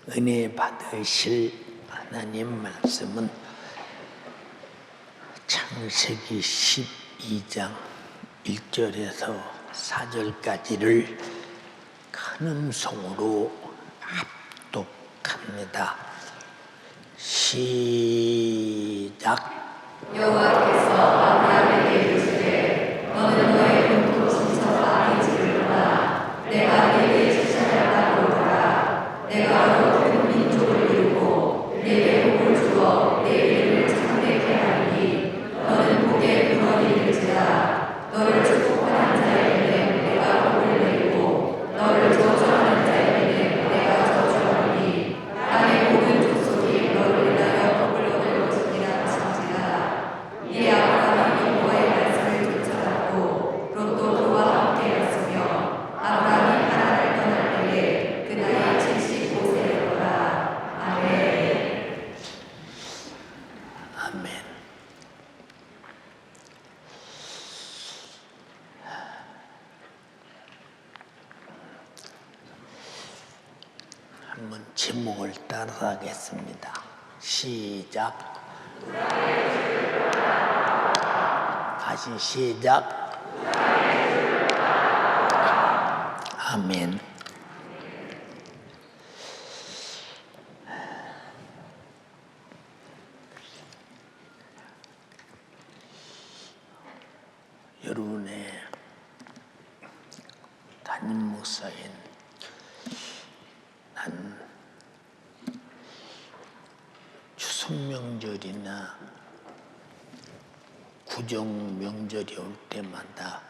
은혜 받으실 하나님 말씀은 창세기 12장 1절에서 4절까지를 큰 음성으로 합독합니다. 시작. 여호와께서 아브라함에게 이르시되 너는 너의 본토 지쳐서 아비집을 떠나 내가 네게 지시할 바로 가라. 내가 너 큰 민족을 이루고 네게 복을 주어 내 이름을 창대케 하리니 너는 복의 근원이 될지라. 너를 축복하는 자에게는 내가 복을 내리고 너를 저주하는 자에게는 내가 저주하리니 땅의 모든 족속이 너를 인하여 복을 얻을 것이니라 하신지라. 이에 아브라함이 여호와의 말씀을 쫓아갔고 롯도 그와 함께였으며 아브라함이 하란을 떠날 때에 그 나이 75세였더라. 아멘. 아멘. 한번 제목을 따라하겠습니다. 시작. 다시 시작. 아멘. 여러분의 담임 목사인 난 추석 명절이나 구정 명절이 올 때마다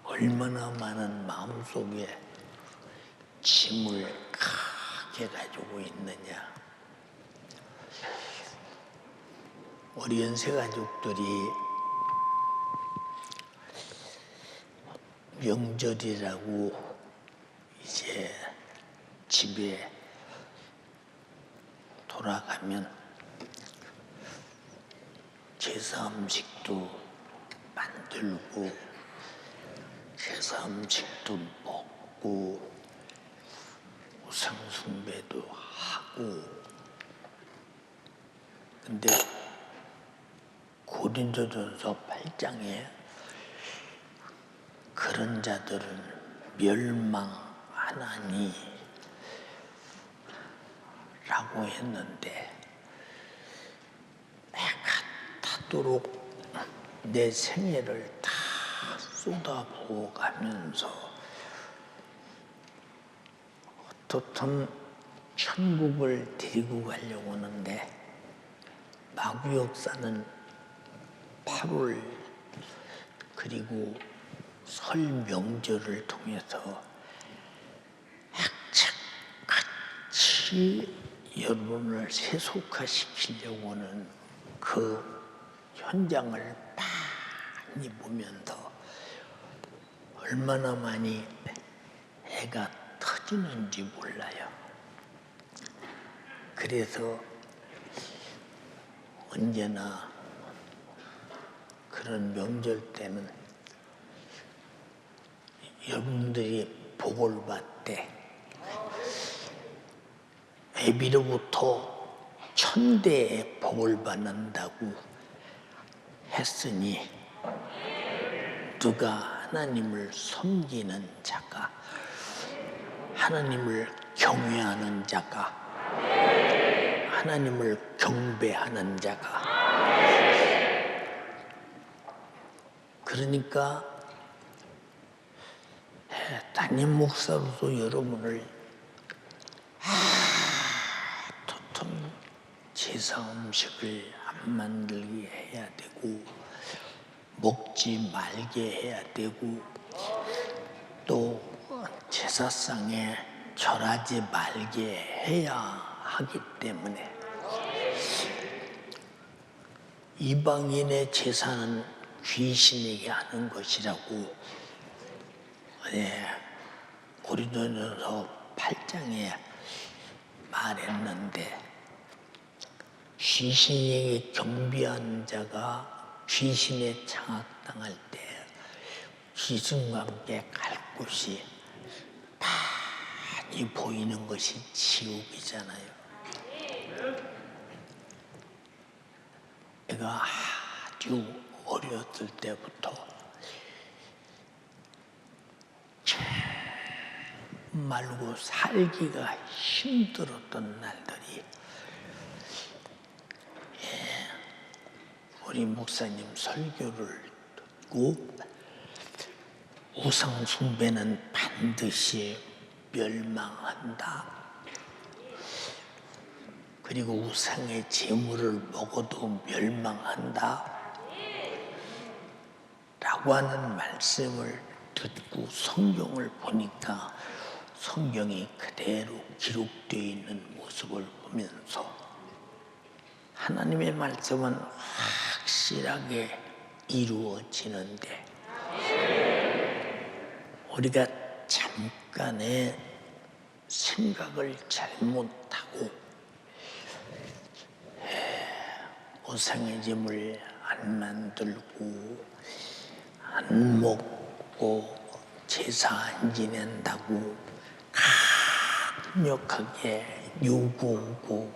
얼마나 많은 마음속에 짐을 크게 가지고 있느냐. 우리 연세 가족들이 명절이라고 이제 집에 돌아가면 제사 음식도 만들고 제사 음식도 먹고 우상 숭배도 하고. 근데 고린도전서 8장에 그런 자들은 멸망하나니 라고 했는데 해가 타도록 내 생애를 다 쏟아부어 가면서 어떻든 천국을 데리고 가려고 하는데 마구 역사는 8월 그리고 설 명절을 통해서 악착같이 여러분을 세속화시키려고 하는 그 현장을 많이 보면서 얼마나 많이 해가 터지는지 몰라요. 그래서 언제나 그런 명절 때는 여러분들이 복을 받되 애비로부터 천대의 복을 받는다고 했으니 누가 하나님을 섬기는 자가 하나님을 경외하는 자가 하나님을 경배하는 자가 그러니까 담임 목사로서 여러분을 도통 제사 음식을 안 만들게 해야 되고 먹지 말게 해야 되고 또 제사상에 절하지 말게 해야 하기 때문에 이방인의 제사는 귀신에게 하는 것이라고 고린도전서 8장에 말했는데 귀신에게 경배한 자가 귀신에 장악당할 때 귀신과 함께 갈 곳이 많이 보이는 것이 지옥이잖아요. 내가 아주 어렸을 때부터 말고 살기가 힘들었던 날들이, 우리 목사님 설교를 듣고 우상 숭배는 반드시 멸망한다. 그리고 우상의 재물을 먹어도 멸망한다. 라고 하는 말씀을 듣고 성경을 보니까 성경이 그대로 기록되어 있는 모습을 보면서 하나님의 말씀은 확실하게 이루어지는데 우리가 잠깐의 생각을 잘못하고 우상의 재물 안 만들고 안 먹고 제사 안 지낸다고 강력하게 요구하고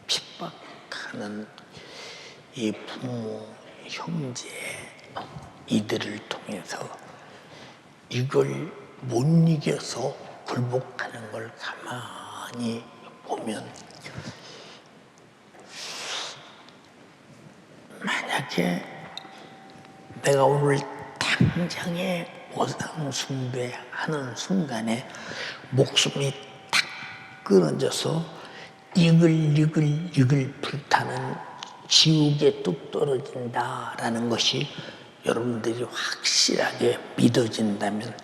핍박하는 이 부모, 형제 이들을 통해서 이걸 못 이겨서 굴복하는 걸 가만히 보면 만약에 내가 오늘 당장에 우상 숭배하는 순간에 목숨이 탁 끊어져서 이글 불타는 지옥에 뚝 떨어진다라는 것이 여러분들이 확실하게 믿어진다면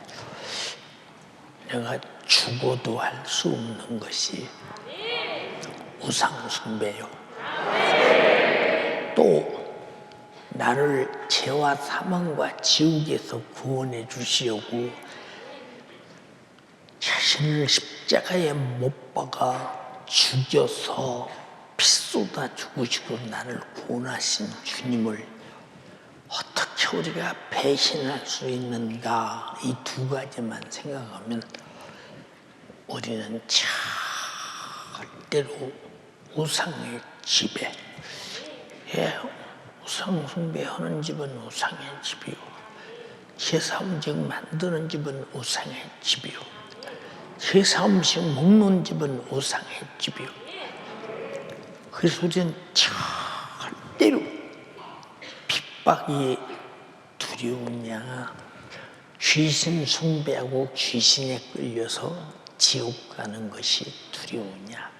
내가 죽어도 할 수 없는 것이 우상 숭배요. 또 나를 죄와 사망과 지옥에서 구원해 주시려고 자신을 십자가에 못 박아 죽여서 피 쏟아 죽으시고 나를 구원하신 주님을 어떻게 우리가 배신할 수 있는가, 이 두 가지만 생각하면 우리는 절대로 우상의 지배, 우상 숭배하는 집은 우상의 집이요, 제사 음식 만드는 집은 우상의 집이요, 제사 음식 먹는 집은 우상의 집이요. 그래서 우리는 절대로 핍박이 두려우냐, 귀신 숭배하고 귀신에 끌려서 지옥 가는 것이 두려우냐.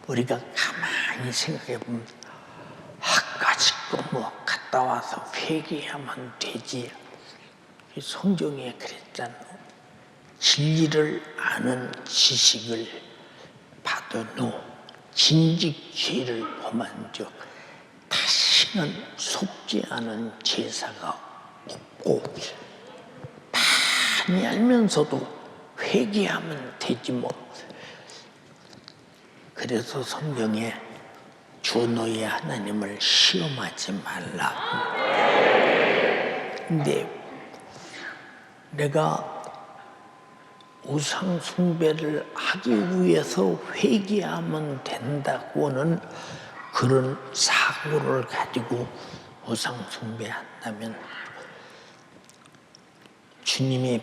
우리가 가만히 생각해 보면 아까 뭐 갔다 와서 회개하면 되지. 성경에 그랬잖아. 진리를 아는 지식을 받은 후 진직 죄를 범한 적 다시는 속지 않은 제사가 없고, 많이 알면서도 회개하면 되지 뭐. 그래서 성경에 주 너희 하나님을 시험하지 말라. 근데 내가 우상 숭배를 하기 위해서 회개하면 된다고는 그런 사고를 가지고 우상 숭배한다면 주님이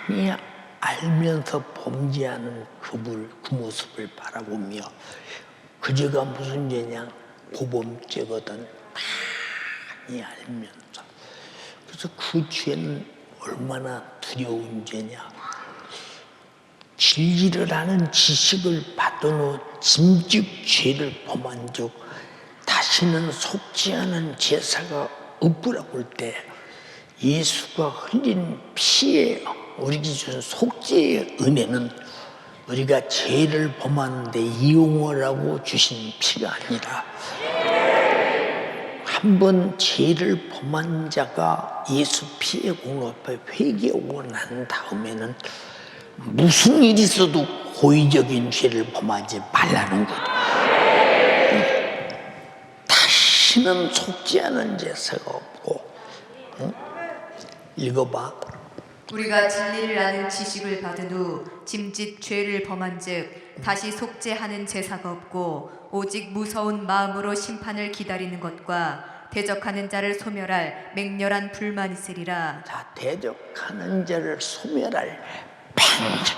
많이 알면서 범죄하는 그 모습을 바라보며 그 죄가 무슨 죄냐? 고범죄거든. 많이 알면서. 그래서 그 죄는 얼마나 두려운 죄냐? 진리를 아는 지식을 받은 후 짐짓 죄를 범한 적 다시는 속지 않은 제사가 없으라고 할 때 예수가 흘린 피에 우리 기준 속죄의 은혜는 우리가 죄를 범하는데 이용하라고 주신 피가 아니라 한 번 죄를 범한 자가 예수 피의 공로 앞에 회개하고 난 다음에는 무슨 일이 있어도 고의적인 죄를 범하지 말라는 것. 다시는 속지 않은 제사가 없고, 읽어봐. 우리가 진리를 아는 지식을 받은 후 짐짓 죄를 범한즉 다시 속죄하는 제사가 없고 오직 무서운 마음으로 심판을 기다리는 것과 대적하는 자를 소멸할 맹렬한 불만이 있으리라. 자, 대적하는 자를 소멸할 반적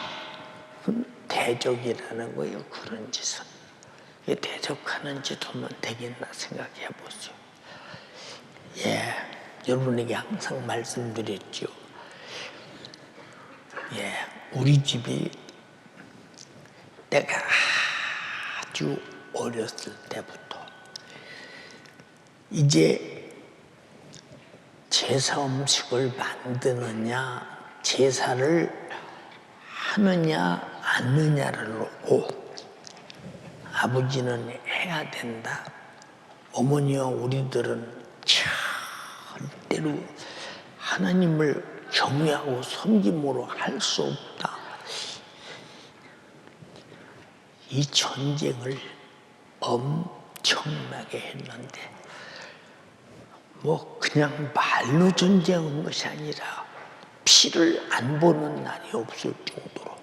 대적이라는 거예요. 그런 짓은 이게 대적하는 짓 하면 되겠나 생각해 보죠. 예, 여러분에게 항상 말씀드렸죠. 예, 우리 집이 내가 아주 어렸을 때부터 이제 제사 음식을 만드느냐 제사를 하느냐 않느냐를 놓고 아버지는 해야 된다. 어머니와 우리들은 절대로 하나님을 경외하고 섬김으로 할 수 없다. 이 전쟁을 엄청나게 했는데 뭐 그냥 말로 전쟁한 것이 아니라 피를 안 보는 날이 없을 정도로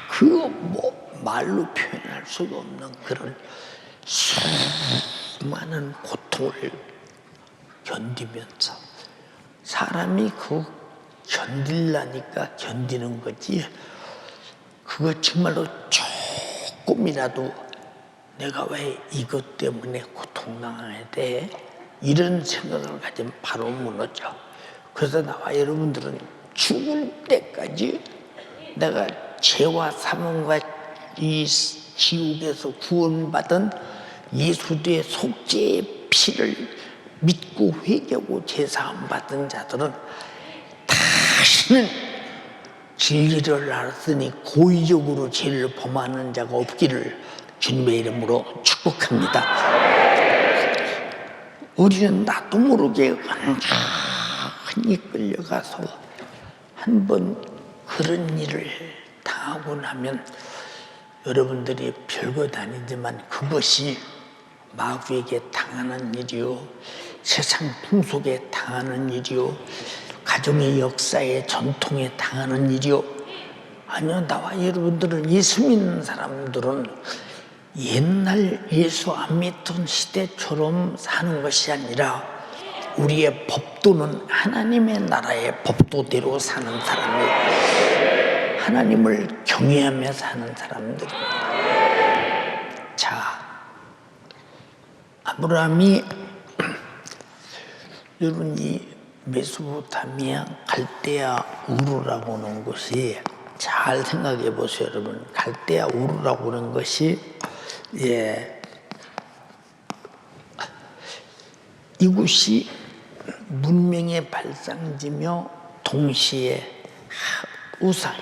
그 뭐 말로 표현할 수가 없는 그런 수많은 고통을 견디면서 사람이 그 견딜라니까 견디는 거지 그거 정말로 조금이라도 내가 왜 이것 때문에 고통당해야 돼? 이런 생각을 가지면 바로 무너져. 그래서 나와 여러분들은 죽을 때까지 내가 죄와 사망과 이 지옥에서 구원받은 예수의 속죄의 피를 믿고 회개하고 제사함 받은 자들은 다시는 진리를 알았으니 고의적으로 죄를 범하는 자가 없기를 주님의 이름으로 축복합니다. 우리는 나도 모르게 흔히 끌려가서 한번 그런 일을 당하고 나면 여러분들이 별것 아니지만 그것이 마귀에게 당하는 일이요 세상 풍속에 당하는 일이요 가정의 역사에 전통에 당하는 일이요 아니요 나와 여러분들은 예수 믿는 사람들은 옛날 예수 안 믿던 시대처럼 사는 것이 아니라 우리의 법도는 하나님의 나라의 법도대로 사는 사람이에요. 하나님을 경외하며 사는 사람들입니다. 자, 아브라함이 여러분 이 메소포타미아 갈대아 우르라고 하는 곳이 잘 생각해 보세요. 여러분 갈대아 우르라고 하는 것이 이곳이 문명의 발상지며 동시에 우상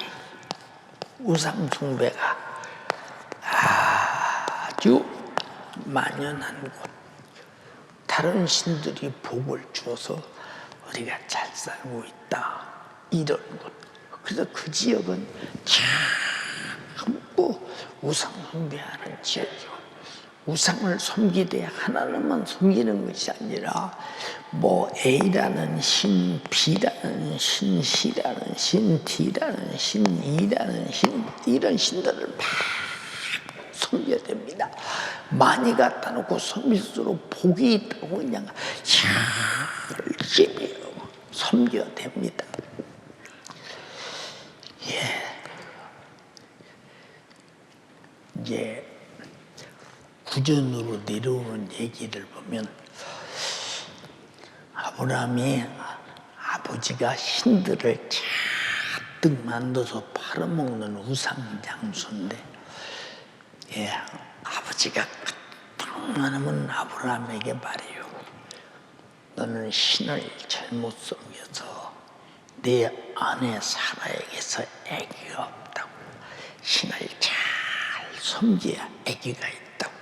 숭배가 아주 만연한 곳. 다른 신들이 복을 주어서 우리가 잘 살고 있다. 이런 곳. 그래서 그 지역은 전부 우상 숭배하는 지역이고 우상을 섬기되 하나님만 섬기는 것이 아니라 뭐 A라는 신, B라는 신, C라는 신, D라는 신, E라는 신 이런 신들을 막 섬겨야 됩니다. 많이 갖다 놓고 섬길수록 복이 있다고 그냥 열심히 섬겨야 됩니다. 이제 구전으로 내려오는 얘기를 보면 아브라함이 아버지가 신들을 잔뜩 만들어서 팔아먹는 우상장수인데 아버지가 딱 아브라함에게 말해요. 너는 신을 잘못 섬겨서 내 아내 사라에게서 아기가 없다고. 신을 잘 섬겨야 아기가 있다고.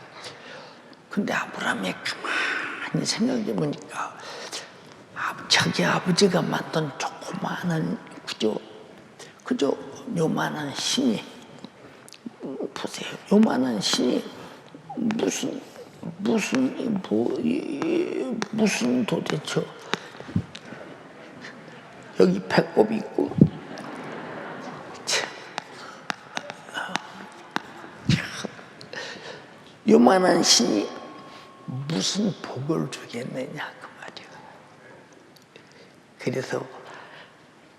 근데 아브라함이 가만히 생각해 보니까 자기 아버지가 만든 조그마한 그저 요만한 신이 보세요. 요만한 신이 무슨 도대체 여기 배꼽 있고. 참. 요만한 신이 무슨 복을 주겠느냐 그 말이야. 그래서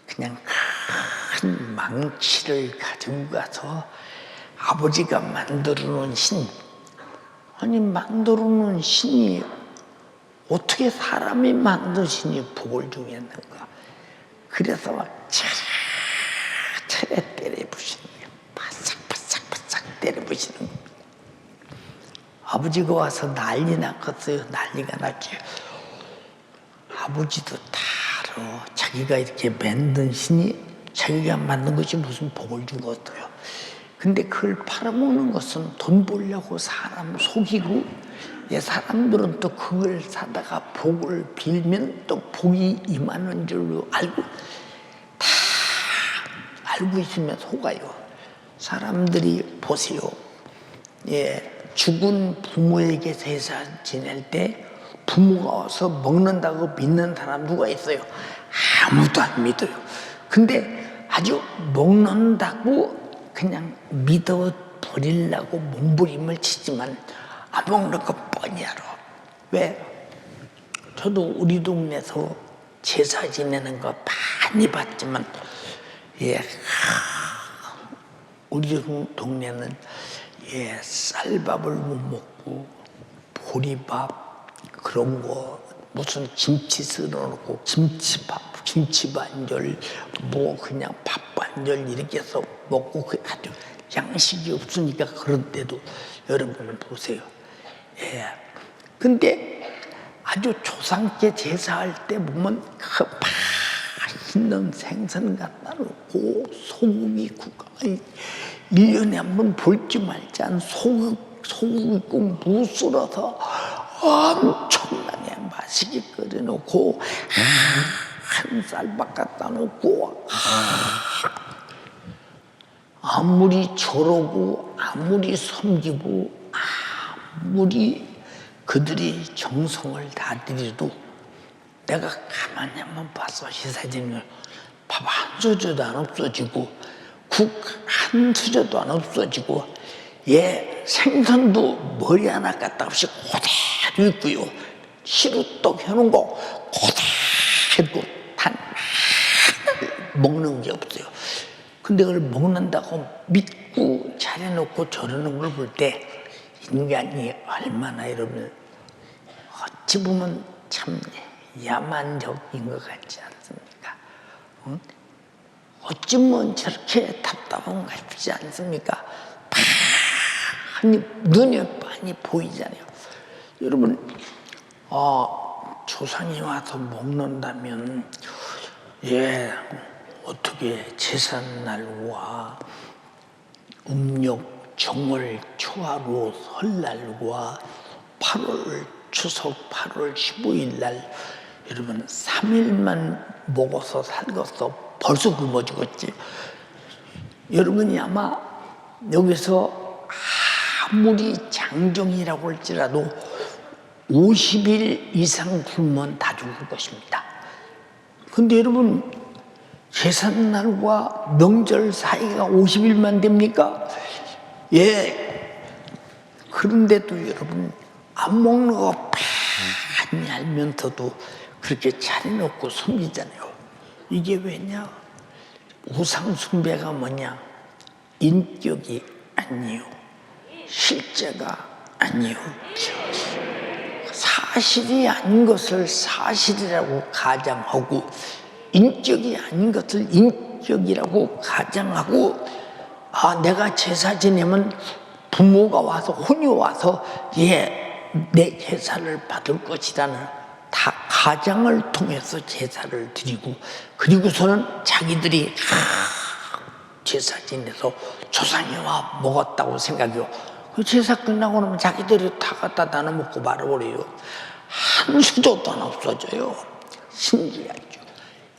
그냥 큰 망치를 가지고 가서 아버지가 만들어 놓은 신, 아니 만들어 놓은 신이 어떻게 사람이 만든 신이 복을 주겠는가. 그래서 막 차례 때려 부시는 거예요. 바싹바싹 때려 부시는 거예요. 아버지가 와서 난리 났겠어요. 난리가 났죠. 아버지도 다 알아. 자기가 이렇게 만든 신이 자기가 만든 것이 무슨 복을 주겠어요. 근데 그걸 팔아먹는 것은 돈 벌려고 사람 속이고, 사람들은 또 그걸 사다가 복을 빌면 또 복이 임하는 줄로 알고, 다 알고 있으면 속아요. 사람들이 보세요. 죽은 부모에게 제사 지낼 때 부모가 와서 먹는다고 믿는 사람 누가 있어요? 아무도 안 믿어요. 근데 아주 먹는다고 그냥 믿어버리려고 몸부림을 치지만 안 먹는 거 뻔히 알아. 왜? 저도 우리 동네에서 제사 지내는 거 많이 봤지만, 우리 동네는 쌀밥을 못 먹고 보리밥 그런 거, 무슨 김치 썰어놓고 김치밥, 김치반절, 뭐 그냥 밥반절 이렇게 해서 먹고 아주 양식이 없으니까 그런데도 여러분 보세요. 근데 아주 조상께 제사할 때 보면 그 맛있는 생선 갖다 놓고 소고기 국가 1년에 한 번 볼지 말지 않은 소고기 꼭 무 썰어서 엄청나게 맛있게 끓여놓고 한 쌀밥 갖다 놓고 아무리 저러고 아무리 섬기고 아무리 그들이 정성을 다 들여도 내가 가만히 한번 봐서 시사지면 밥 한 수저도 안 없어지고 국 한 수저도 안 없어지고 생선도 머리 하나 갖다 없이 그대로 있고요. 시루떡 해놓은 거 그대로 단 하나를 먹는 게 없어요. 근데 그걸 먹는다고 믿고 차려놓고 저러는 걸 볼 때 인간이 얼마나 여러분 어찌 보면 참 야만적인 것 같지 않습니까? 응? 어찌면 저렇게 답답한 것 같지 않습니까? 눈에 빤히 보이잖아요. 여러분, 조상이 와서 먹는다면, 어떻게 제삿날과 음력 정월 초하루 설날과 8월 추석 8월 15일 날 여러분 3일만 먹어서 살겠어. 벌써 굶어 죽었지. 여러분이 아마 여기서 아무리 장정이라고 할지라도 50일 이상 굶으면 다 죽을 것입니다. 근데 여러분 제삿날과 명절 사이가 50일만 됩니까? 그런데도 여러분 안 먹는 거 많이 알면서도 그렇게 차려놓고 숨기잖아요. 이게 왜냐? 우상 숭배가 뭐냐? 인격이 아니요, 실제가 아니요, 사실이 아닌 것을 사실이라고 가장하고 인격이 아닌 것을 인격이라고 가장하고, 내가 제사 지내면 부모가 와서 혼이 와서 내 제사를 받을 것이라는 다 가장을 통해서 제사를 드리고, 그리고서는 자기들이 제사 지내서 조상이 와 먹었다고 생각해요. 그 제사 끝나고 나면 자기들이 다 갖다 나눠 먹고 말아버려요. 한 수저도 안 없어져요. 신기하죠.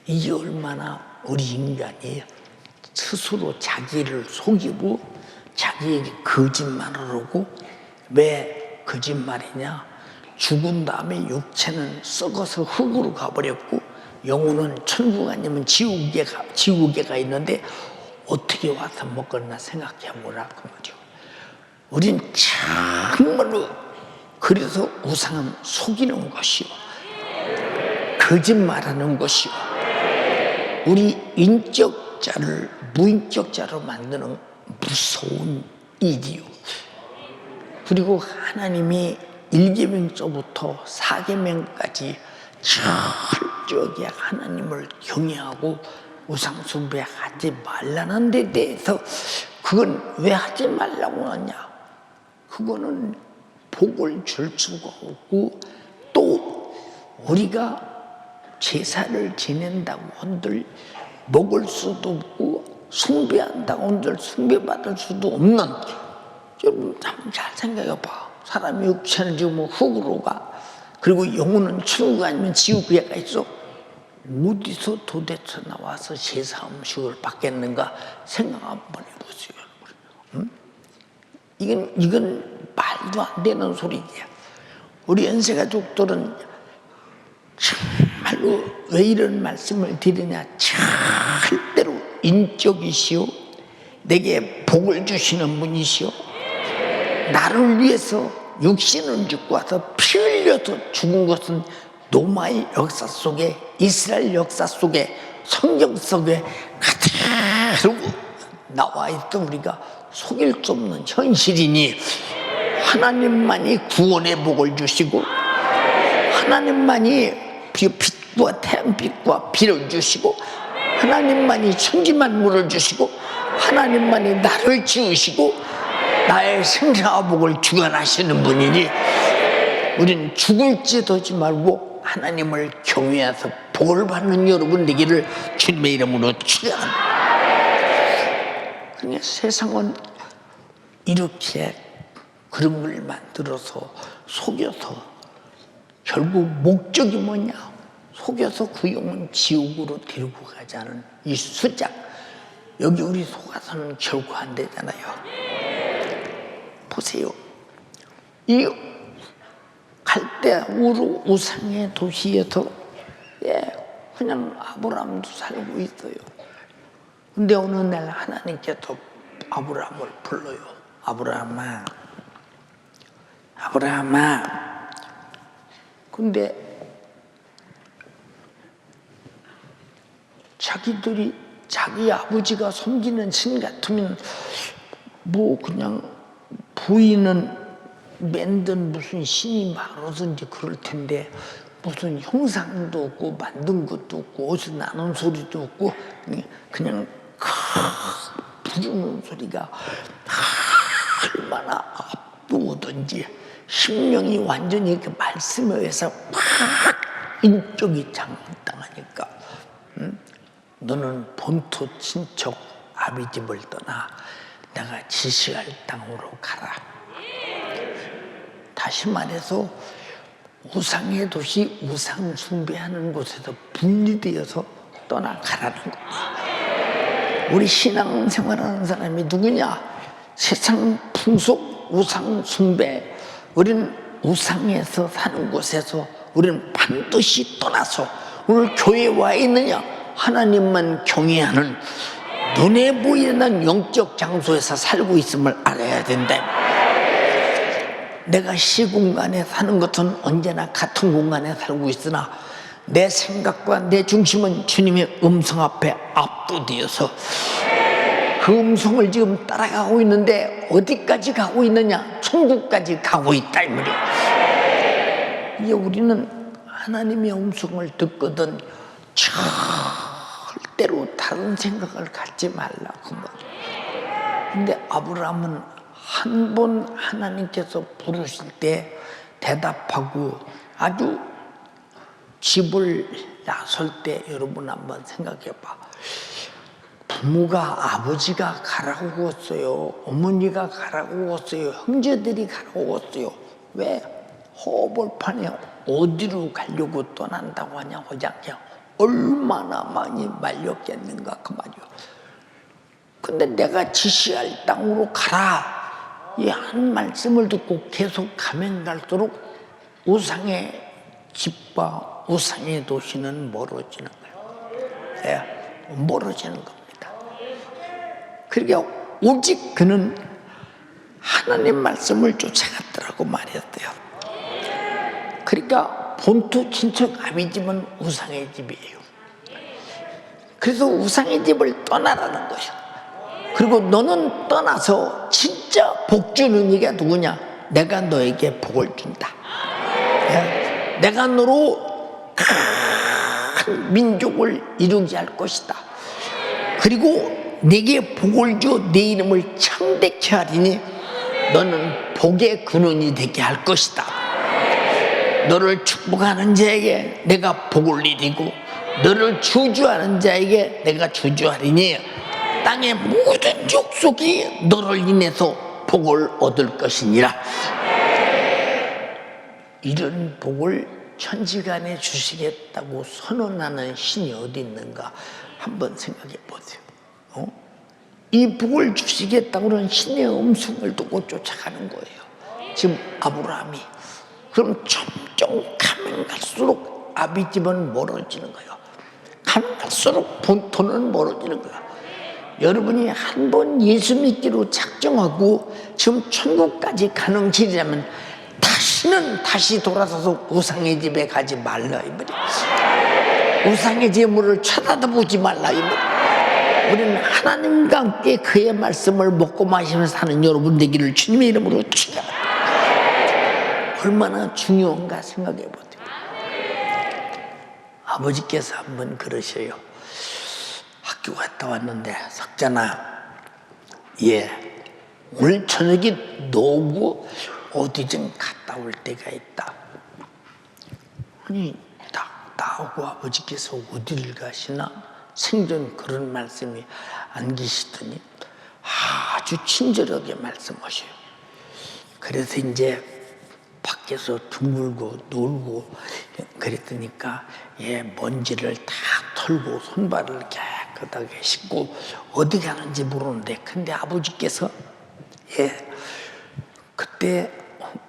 이게 얼마나 우리 인간이 스스로 자기를 속이고 자기에게 거짓말을 하고. 왜 거짓말이냐? 죽은 다음에 육체는 썩어서 흙으로 가버렸고 영혼은 천국 아니면 지옥에가 있는데 어떻게 와서 먹었나 생각해 보라 그 말이요. 우린 정말로 그래서 우상은 속이는 것이요, 거짓말하는 것이요, 우리 인격자를 무인격자로 만드는 무서운 일이요. 그리고 하나님이 1계명서부터 4계명까지 철저하게 하나님을 경외하고 우상 숭배하지 말라는 데 대해서 그건 왜 하지 말라고 하냐? 그거는 복을 줄 수가 없고, 또 우리가 제사를 지낸다고 한들 먹을 수도 없고 숭배한다고 한들 숭배받을 수도 없는, 여러분 잘 생각해 봐. 사람이 육체는 지금 흙으로 가. 그리고 영혼은 천국 아니면 지옥에가 있어. 어디서 도대체 나와서 제사 음식을 받겠는가 생각 한번 해보세요. 응? 이건 말도 안 되는 소리야. 우리 연세가족들은 정말로 왜 이런 말씀을 드리냐? 절대로 인격이시오, 내게 복을 주시는 분이시오, 나를 위해서 육신을 죽고 와서 피 흘려서 죽은 것은 로마의 역사 속에, 이스라엘 역사 속에, 성경 속에 그대로 나와 있던 우리가 속일 수 없는 현실이니, 하나님만이 구원의 복을 주시고 하나님만이 빛과 태양빛과 비를 주시고 하나님만이 천지만물을 주시고 하나님만이 나를 지으시고 나의 생사와 복을 주관하시는 분이니, 우린 죽을지도 하지 말고 하나님을 경외해서 복을 받는 여러분 되기를 주님의 이름으로 축원합니다. 그러니까 세상은 이렇게 그런 걸 만들어서 속여서 결국 목적이 뭐냐? 속여서 그 영혼 지옥으로 데리고 가자는 이 수작. 여기 우리 속아서는 결코 안 되잖아요. 보세요. 이 갈대아 우르 우상의 도시에서 그냥 아브라함도 살고 있어요. 근데 어느 날 하나님께서 아브라함을 불러요. 아브라함아, 아브라함아. 근데 자기들이 자기 아버지가 섬기는 신 같으면 뭐 그냥 부인은 만든 무슨 신이 많아서인지 그럴 텐데, 무슨 형상도 없고 만든 것도 없고 어디서 나는 소리도 없고 그냥 부르는 소리가 얼마나 아프든지 심령이 완전히 그 말씀에 의해서 팍 인격이 장당하니까, 너는 본토 친척 아비집을 떠나 내가 지시할 땅으로 가라. 다시 말해서 우상의 도시, 우상 숭배하는 곳에서 분리되어서 떠나가라는 거야. 우리 신앙생활하는 사람이 누구냐? 세상 풍속, 우상 숭배, 우리는 우상에서 사는 곳에서 우리는 반드시 떠나서 오늘 교회에 와 있느냐? 하나님만 경외하는 눈에 보이는 영적 장소에서 살고 있음을 알아야 된다. 내가 시공간에 사는 것은 언제나 같은 공간에 살고 있으나 내 생각과 내 중심은 주님의 음성 앞에 압도되어서 그 음성을 지금 따라가고 있는데 어디까지 가고 있느냐? 천국까지 가고 있다 이 말이야. 이게 우리는 하나님의 음성을 듣거든 절대로 다른 생각을 갖지 말라 그 말이야. 근데 아브라함은 한 번 하나님께서 부르실 때 대답하고 아주 집을 나설 때 여러분 한번 생각해 봐. 부모가 아버지가 가라고 했어요. 어머니가 가라고 했어요. 형제들이 가라고 했어요. 왜? 허벌판에 어디로 가려고 떠난다고 하냐 허장이야. 얼마나 많이 말렸겠는가 그 말이요. 근데 내가 지시할 땅으로 가라. 이 한 말씀을 듣고 계속 가면 갈수록 우상의 집과 우상의 도시는 멀어지는 거예요. 예, 멀어지는 겁니다. 그러니까 오직 그는 하나님 말씀을 쫓아갔더라고 말했어요. 그러니까 본토 친척 아비 집은 우상의 집이에요. 그래서 우상의 집을 떠나라는 거예요. 그리고 너는 떠나서 진짜 복 주는 이가 누구냐? 내가 너에게 복을 준다. 예? 내가 너로 큰 민족을 이루게 할 것이다. 그리고 내게 복을 줘 내 이름을 창대케 하리니 너는 복의 근원이 되게 할 것이다. 너를 축복하는 자에게 내가 복을 내리고 너를 저주하는 자에게 내가 저주하리니 땅의 모든 족속이 너를 인해서 복을 얻을 것이니라. 이런 복을 천지간에 주시겠다고 선언하는 신이 어디 있는가 한번 생각해 보세요. 이 복을 주시겠다고는 신의 음성을 듣고 쫓아가는 거예요. 지금 아브라함이. 그럼 점점 가면 갈수록 아비 집은 멀어지는 거예요. 가면 갈수록 본토는 멀어지는 거예요. 여러분이 한 번 예수 믿기로 작정하고 지금 천국까지 가는 길이라면 다시 돌아서서 우상의 집에 가지 말라 이 말이에요. 우상의 재물을 쳐다도 보지 말라 이 말이에요. 우리는 하나님과 함께 그의 말씀을 먹고 마시면서 사는 여러분 되기를 주님의 이름으로 축원합니다. 얼마나 중요한가 생각해 보세요. 아버지께서 한번 그러셔요. 학교 갔다 왔는데 석자나 오늘 저녁에 너무 어디 좀 갔다 올 때가 있다. 아니 나하고 아버지께서 어디를 가시나 생전 그런 말씀이 안 계시더니 아주 친절하게 말씀하셔요. 그래서 이제 밖에서 둥글고 놀고 그랬더니까 먼지를 다 털고 손발을 깨끗하게 씻고 어디 가는지 모르는데 근데 아버지께서 그때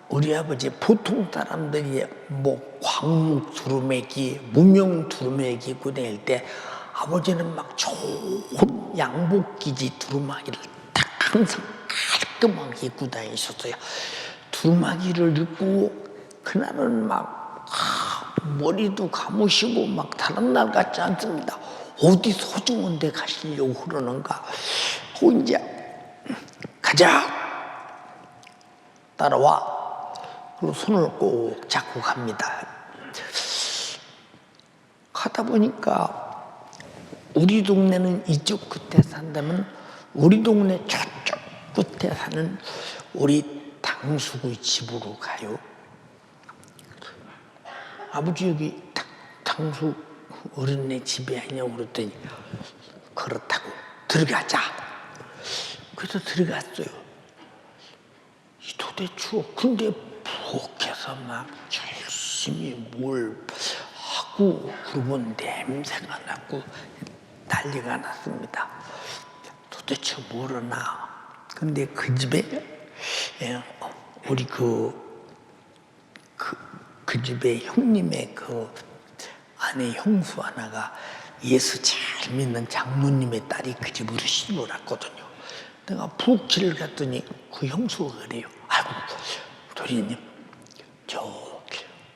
우리 아버지 보통 사람들이 뭐 광목 두루매기 무명 두루매기 입고 다닐 때 아버지는 막 좋은 양복기지 두루마기를 딱 항상 깔끔하게 입고 다니셨어요. 두루마기를 입고 그날은 막 머리도 감으시고 막 다른 날 같지 않습니다. 어디 소중한 데 가시려고 그러는가. 이제 가자 따라와. 그리고 손을 꼭 잡고 갑니다. 가다 보니까 우리 동네는 이쪽 끝에 산다면 우리 동네 저쪽 끝에 사는 우리 당숙의 집으로 가요. 아버지 여기 당숙 어린애 집이 아니냐고 그랬더니 그렇다고 들어가자. 그래서 들어갔어요. 이 도대체 근데 부엌에서 막 열심히 뭘 하고 그러면 냄새가 나고 난리가 났습니다. 도대체 모르나. 근데 그 집에 우리 그 집에 형님의 그 아내 형수 하나가 예수 잘 믿는 장로님의 딸이 그 집으로 신고를 왔거든요. 내가 부엌집을 갔더니 그 형수가 그래요. 아이고 도리님 저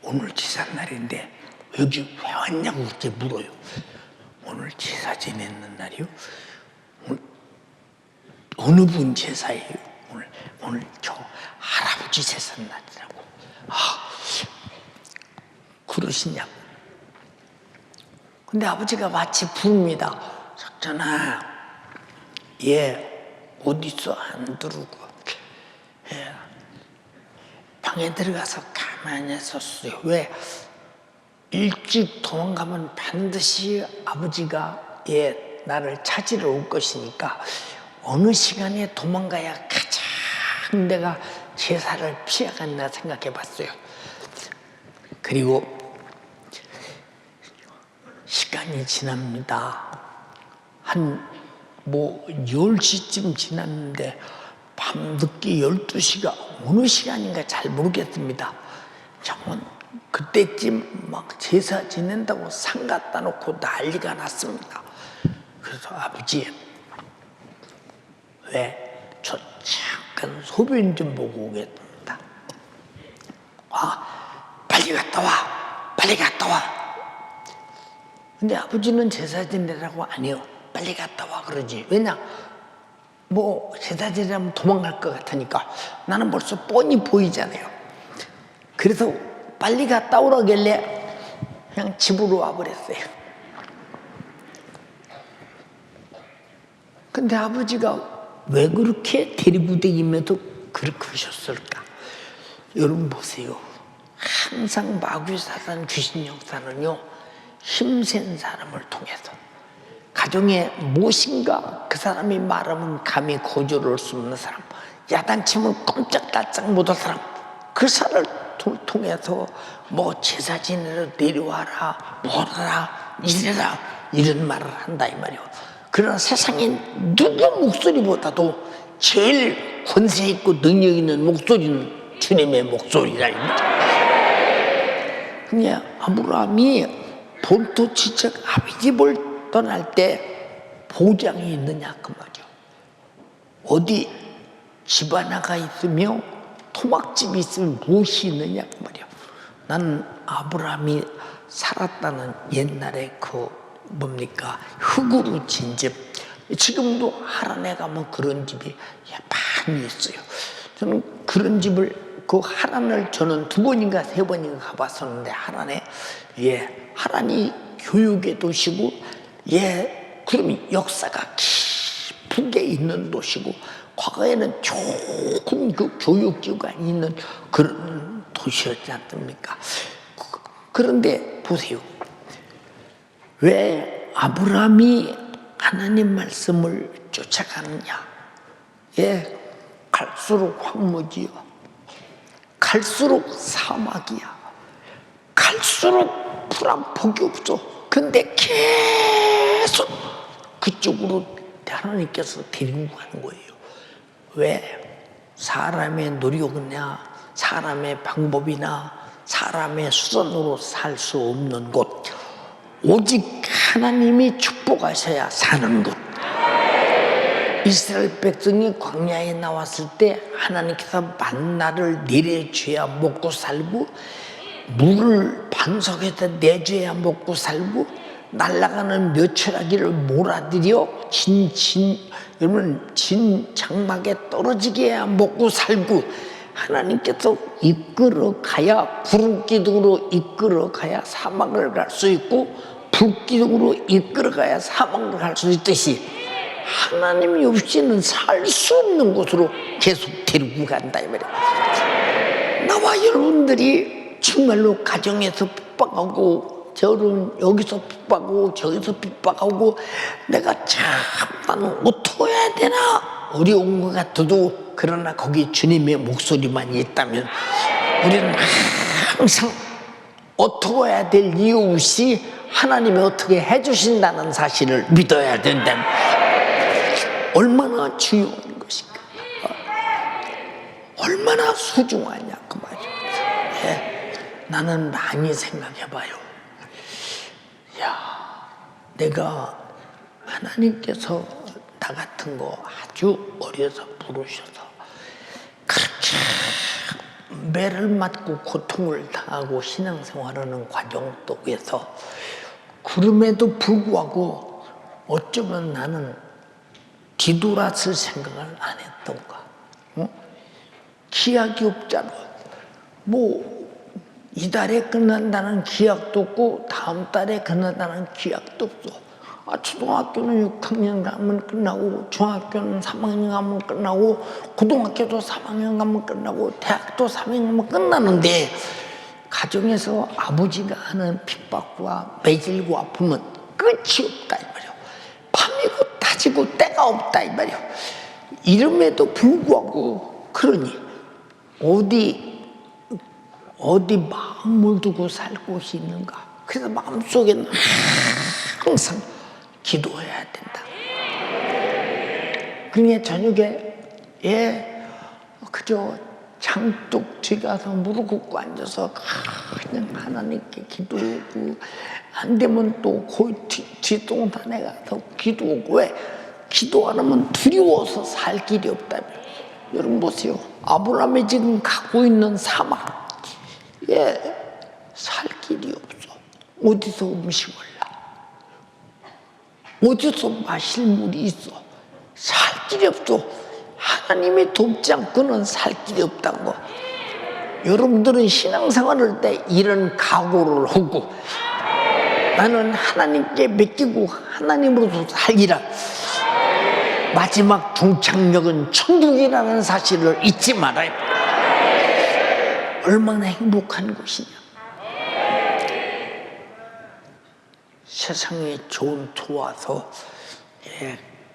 오늘 제삿날인데 여기 왜 왔냐고 그렇게 물어요. 오늘 제사 지내는 날이요? 오늘 어느 분 제사예요? 오늘 저 할아버지 제삿날이라고. 그러시냐고. 근데 아버지가 마치 부릅니다. 석전아, 어디 있어? 안 들어오고. 방에 들어가서 가만히 있었어요. 왜? 일찍 도망가면 반드시 아버지가 나를 찾으러 올 것이니까 어느 시간에 도망가야 가장 내가 제사를 피해갔나 생각해 봤어요. 그리고 시간이 지납니다. 한 10시쯤 지났는데 밤늦게 12시가 어느 시간인가 잘 모르겠습니다. 정말 그때쯤 막 제사 지낸다고 상 갖다 놓고 난리가 났습니다. 그래서 아버지, 왜? 저 잠깐 소변 좀 보고 오겠습니다. 빨리 갔다 와, 빨리 갔다 와. 근데 아버지는 제사 지내라고 안 해요. 빨리 갔다 와 그러지. 왜냐? 뭐 제사 지내면 도망갈 것 같으니까. 나는 벌써 뻔히 보이잖아요. 그래서 빨리 갔다 오라길래 그냥 집으로 와버렸어요. 근데 아버지가 왜 그렇게 대리부대임에도 그렇게 하셨을까? 여러분 보세요. 항상 마귀사단 귀신 역사는요, 힘센 사람을 통해서 가정에 무엇인가 그 사람이 말하면 감히 거절할 수 없는 사람, 야단치면 꼼짝달싹 못할 사람, 그 사람을 통해서 뭐 제사 지내러 내려와라, 뭐라, 이래라 이런 말을 한다 이 말이요. 그러나 세상에 누구 목소리보다도 제일 권세 있고 능력 있는 목소리는 주님의 목소리라 이 말이요. 근데 아브라함이 본토 지척 아비집을 떠날 때 보장이 있느냐 그 말이요. 어디 집 하나가 있으며 토막집이 있으면 무엇이 있느냐 그 말이요. 나는 아브라함이 살았다는 옛날에 그 뭡니까 흙으로 진 집, 지금도 하란에 가면 그런 집이 많이 있어요. 저는 그런 집을 그 하란을 저는 2번인가 3번인가 가봤었는데 하란에 하란이 교육의 도시고 그럼 역사가 깊게 있는 도시고 과거에는 조금 그 교육기관이 있는 그런 도시였지 않습니까? 그런데 보세요. 왜 아브라함이 하나님 말씀을 쫓아가느냐? 갈수록 황무지요. 갈수록 사막이야. 갈수록 불안폭이 없어. 근데 계속 그쪽으로 하나님께서 데리고 가는 거예요. 왜? 사람의 노력이나 사람의 방법이나 사람의 수단으로 살 수 없는 곳, 오직 하나님이 축복하셔야 사는 곳. 이스라엘 백성이 광야에 나왔을 때 하나님께서 만나를 내려줘야 먹고 살고, 물을 반석에다 내줘야 먹고 살고, 날아가는 벼추라기를 몰아들여 여러분 진 장막에 떨어지게 해야 먹고 살고, 하나님께서 이끌어 가야 구름기둥으로 이끌어 가야 사막을 갈 수 있고, 불기둥으로 이끌어 가야 사막을 갈 수 있듯이 하나님이 없이는 살 수 없는 곳으로 계속 데리고 간다 이 말이야. 나와 여러분들이 정말로 가정에서 핍박하고, 저는 여기서 핍박하고 저기서 핍박하고, 내가 참 나는 어떻게 해야 되나 어려운 것 같아도, 그러나 거기 주님의 목소리만 있다면 우리는 항상 어떻게 해야 될 이유 없이 하나님이 어떻게 해주신다는 사실을 믿어야 된다는, 얼마나 중요한 것인가, 얼마나 소중하냐 그 말이야. 나는 많이 생각해봐요. 내가 하나님께서 나 같은 거 아주 어려서 부르셔서 그렇게 매를 맞고 고통을 당하고 신앙생활하는 과정 속에서, 그럼에도 불구하고 어쩌면 나는 뒤돌아설 생각을 안 했던가. 기약이 없잖아. 뭐 이달에 끝난다는 기약도 없고 다음 달에 끝난다는 기약도 없어. 초등학교는 6학년 가면 끝나고, 중학교는 3학년 가면 끝나고, 고등학교도 3학년 가면 끝나고, 대학도 3학년 가면 끝나는데, 가정에서 아버지가 하는 핍박과 매질과 아픔은 끝이 없다 이 말이야. 밤이고 타지고 때가 없다 이 말이야. 이름에도 불구하고, 그러니 어디 마음을 두고 살 곳이 있는가. 그래서 마음속에는 항상 기도해야 된다. 그러니 저녁에 그저 장독 뒤가서 무릎 꿇고 앉아서 그냥 하나님께 기도하고, 안 되면 또 뒷동산에 가서 기도하고. 왜? 기도 안 하면 두려워서 살 길이 없다며. 여러분 보세요. 아브라함이 지금 가고 있는 사막, 살 길이 없어. 어디서 음식을 나? 어디서 마실 물이 있어? 살 길이 없어. 하나님이 돕지 않고는 살 길이 없다는 거. 여러분들은 신앙생활을 할 때 이런 각오를 하고, 나는 하나님께 맡기고 하나님으로서 살기라. 마지막 종착역은 천국이라는 사실을 잊지 말아야 돼. 얼마나 행복한 곳이냐. 세상에 좋아서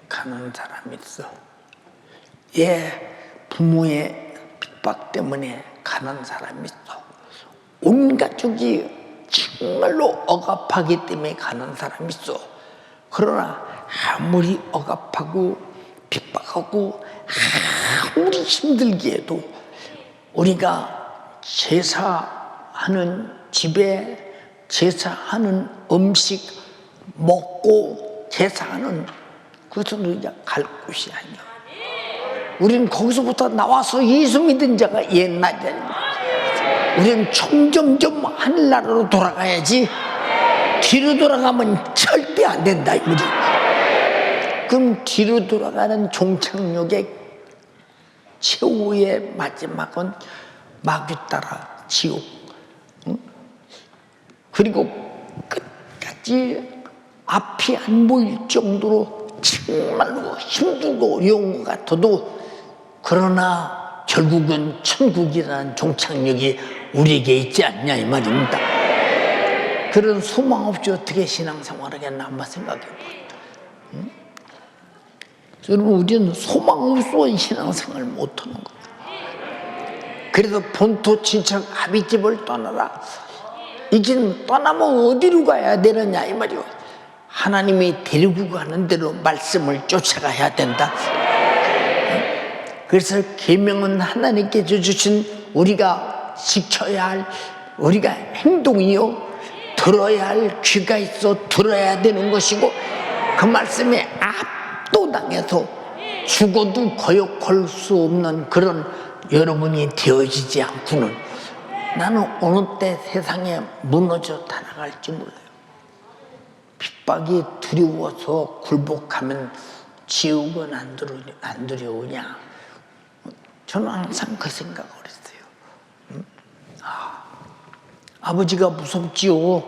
가는 사람이 있어. 부모의 핍박 때문에 가는 사람이 있어. 온 가족이 정말로 억압하기 때문에 가는 사람이 있어. 그러나 아무리 억압하고 핍박하고 아무리 힘들게 해도 우리가 제사하는 집에 제사하는 음식 먹고 제사하는 그것은 우리가 갈 곳이 아니야. 우리는 거기서부터 나와서 예수 믿은 자가 옛날에, 우리는 점점점 하늘나라로 돌아가야지 뒤로 돌아가면 절대 안 된다 이거지. 그럼 뒤로 돌아가는 종착역의 최후의 마지막은 마귀 따라 지옥. 그리고 끝까지 앞이 안 보일 정도로 정말로 힘들고 어려운 것 같아도, 그러나 결국은 천국이라는 종착역이 우리에게 있지 않냐 이 말입니다. 그런 소망 없이 어떻게 신앙생활 하겠나 한번 생각해 봐. 여러분, 우리는 소망 없어 신앙생활 못하는 거예요. 그래서 본토 친척 아비집을 떠나라. 이 길 떠나면 어디로 가야 되느냐 이 말이요. 하나님이 데리고 가는 대로 말씀을 쫓아가야 된다. 그래서 계명은 하나님께 주신 우리가 지켜야 할 우리가 행동이요, 들어야 할 귀가 있어 들어야 되는 것이고, 그 말씀에 압도당해서 죽어도 거역할 수 없는 그런 여러분이 되어지지 않고는 나는 어느 때 세상에 무너져 타나갈지 몰라요. 핍박이 두려워서 굴복하면 지옥은 안 두려우냐? 저는 항상 그 생각을 했어요. 아버지가 무섭지요.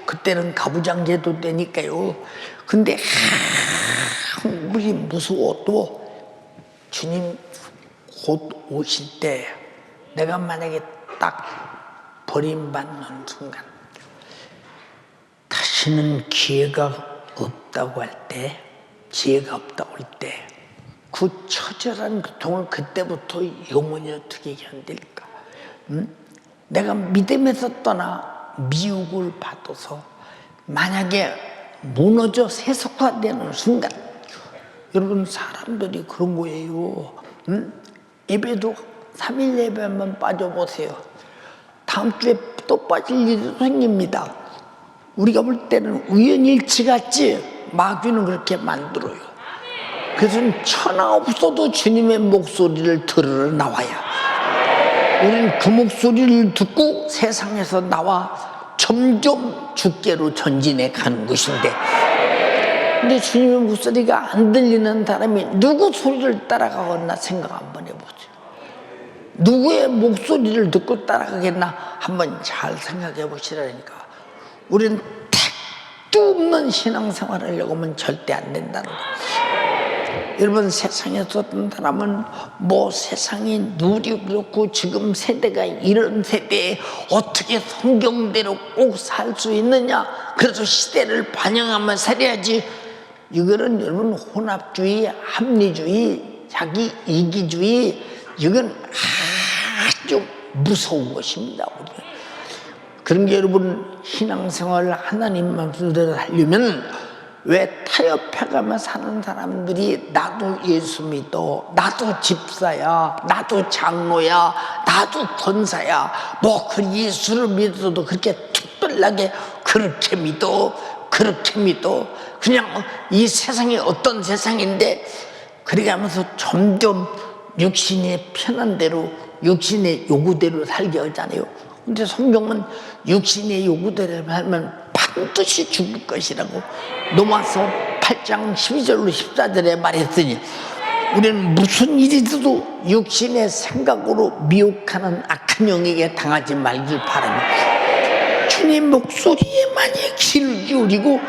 그때는 가부장제도 되니까요. 근데 아무리 무서워도 주님 곧 오실 때 내가 만약에 딱 버림받는 순간, 다시는 기회가 없다고 할 때, 그 처절한 고통을 그때부터 영원히 어떻게 견딜까? 내가 믿음에서 떠나 미혹을 받아서 만약에 무너져 세속화되는 순간, 여러분 사람들이 그런 거예요. 예배도 3일 예배 한번 빠져보세요. 다음 주에 또 빠질 일이 생깁니다. 우리가 볼 때는 우연일치 같지 마귀는 그렇게 만들어요. 그래서 천하 없어도 주님의 목소리를 들으러 나와야, 우리는 그 목소리를 듣고 세상에서 나와 점점 주께로 전진해 가는 것인데, 근데 주님의 목소리가 안 들리는 사람이 누구 소리를 따라가겠나 생각 한번 해보세요. 누구의 목소리를 듣고 따라가겠나 한번 잘 생각해 보시라니까. 우리는 택도 없는 신앙생활을 하려고 하면 절대 안 된다는 거예요. 여러분, 세상에서 어떤 사람은 뭐 세상이 누리 그렇고 지금 세대가 이런 세대에 어떻게 성경대로 꼭 살 수 있느냐, 그래서 시대를 반영하며 살아야지. 이거는 여러분 혼합주의, 합리주의, 자기 이기주의, 이건 아주 무서운 것입니다. 그런 게 여러분 신앙생활을 하나님 말씀대로 하려면 왜 타협해가며 사는 사람들이 나도 예수 믿어, 나도 집사야, 나도 장로야, 나도 권사야, 뭐 그 예수를 믿어도 그렇게 특별하게 그렇게 믿어, 그렇게 믿어. 그냥 이 세상이 어떤 세상인데 그렇게 하면서 점점 육신이 편한 대로, 육신의 요구대로 살게 하잖아요. 근데 성경은 육신의 요구대로 살면 반드시 죽을 것이라고 로마서 8장 12절로 14절에 말했으니 우리는 무슨 일이 있어도 육신의 생각으로 미혹하는 악한 영에게 당하지 말길 바랍니다. 주님 목소리에 많이 귀를 기울이고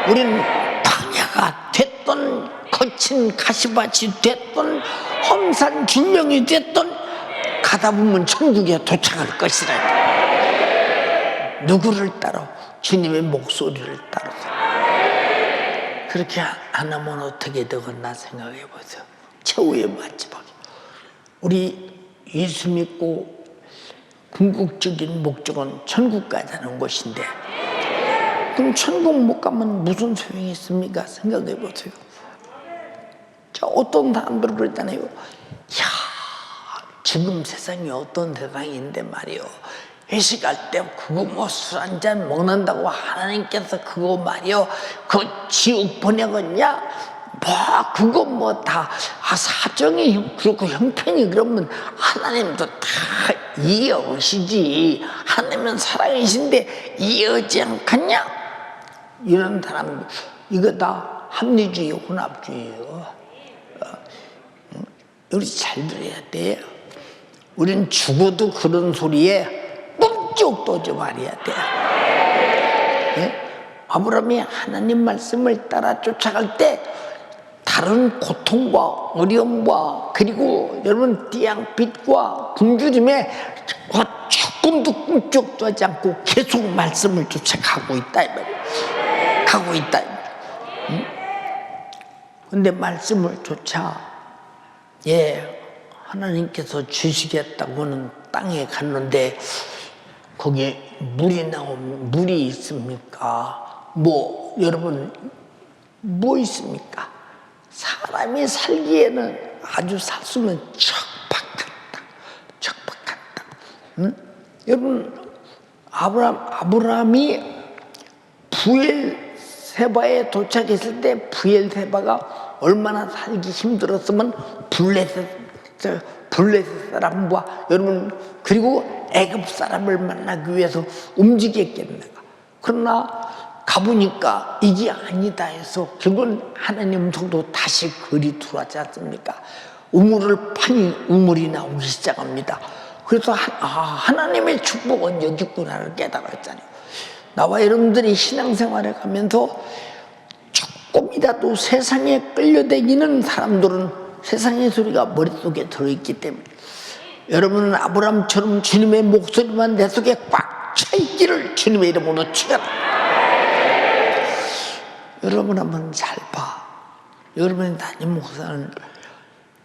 우리는 광야가 됐던 거친 가시밭이 됐던 험산 진령이 됐던 가다 보면 천국에 도착할 것이라. 누구를 따라? 주님의 목소리를 따라서. 그렇게 안 하면 어떻게 되겠나 생각해 보세요. 최후의 마지막에 우리 예수 믿고 궁극적인 목적은 천국 가자는 것인데 그럼 천국 못 가면 무슨 소용이 있습니까? 생각해 보세요. 자, 어떤 사람들은 그랬잖아요. 야, 지금 세상이 어떤 세상인데 말이요, 회식할 때 그거 뭐 술 한잔 먹는다고 하나님께서 그거 말이요 그 지옥 보내겠냐? 뭐 그거 뭐 다 사정이 그렇고 형편이 그러면 하나님도 다 이해하시지. 하나님은 사랑이신데 이해하지 않겠냐? 이런 사람, 이거 다 합리주의 혼합주의예요. 우리 잘 들어야 돼요. 우린 죽어도 그런 소리에 멈쩍도 좀 말해야 돼요. 예? 아브라함이 하나님 말씀을 따라 쫓아갈 때 다른 고통과 어려움과 그리고 여러분 띠양빛과 굶주림에 조금도 꿈쩍도 하지 않고 계속 말씀을 쫓아가고 있다 이 말이에요. 가고 있다. 근데 말씀을 쫓아 하나님께서 주시겠다고는 땅에 갔는데 거기에 물이 있습니까? 뭐 여러분 뭐 있습니까? 사람이 살기에는 아주 살수는 척박한 땅. 여러분 아브라함이 부엘세바에 도착했을 때 부엘세바가 얼마나 살기 힘들었으면 블레셋 사람과 여러분 그리고 애굽 사람을 만나기 위해서 움직였겠는가. 그러나 가보니까 이게 아니다 해서 결국은 하나님 음성도 다시 거리 들어왔지 않습니까? 우물을 파니 우물이 나오기 시작합니다. 그래서 하나님의 축복은 여기 있구나를 깨달았잖아요. 나와 여러분들이 신앙생활에 가면서 조금이라도 세상에 끌려다니는 사람들은 세상의 소리가 머릿속에 들어있기 때문에 여러분은 아브라함처럼 주님의 목소리만 내 속에 꽉 차 있기를 주님의 이름으로 축원합니다. 여러분 한번 잘 봐. 여러분의 담임 목사는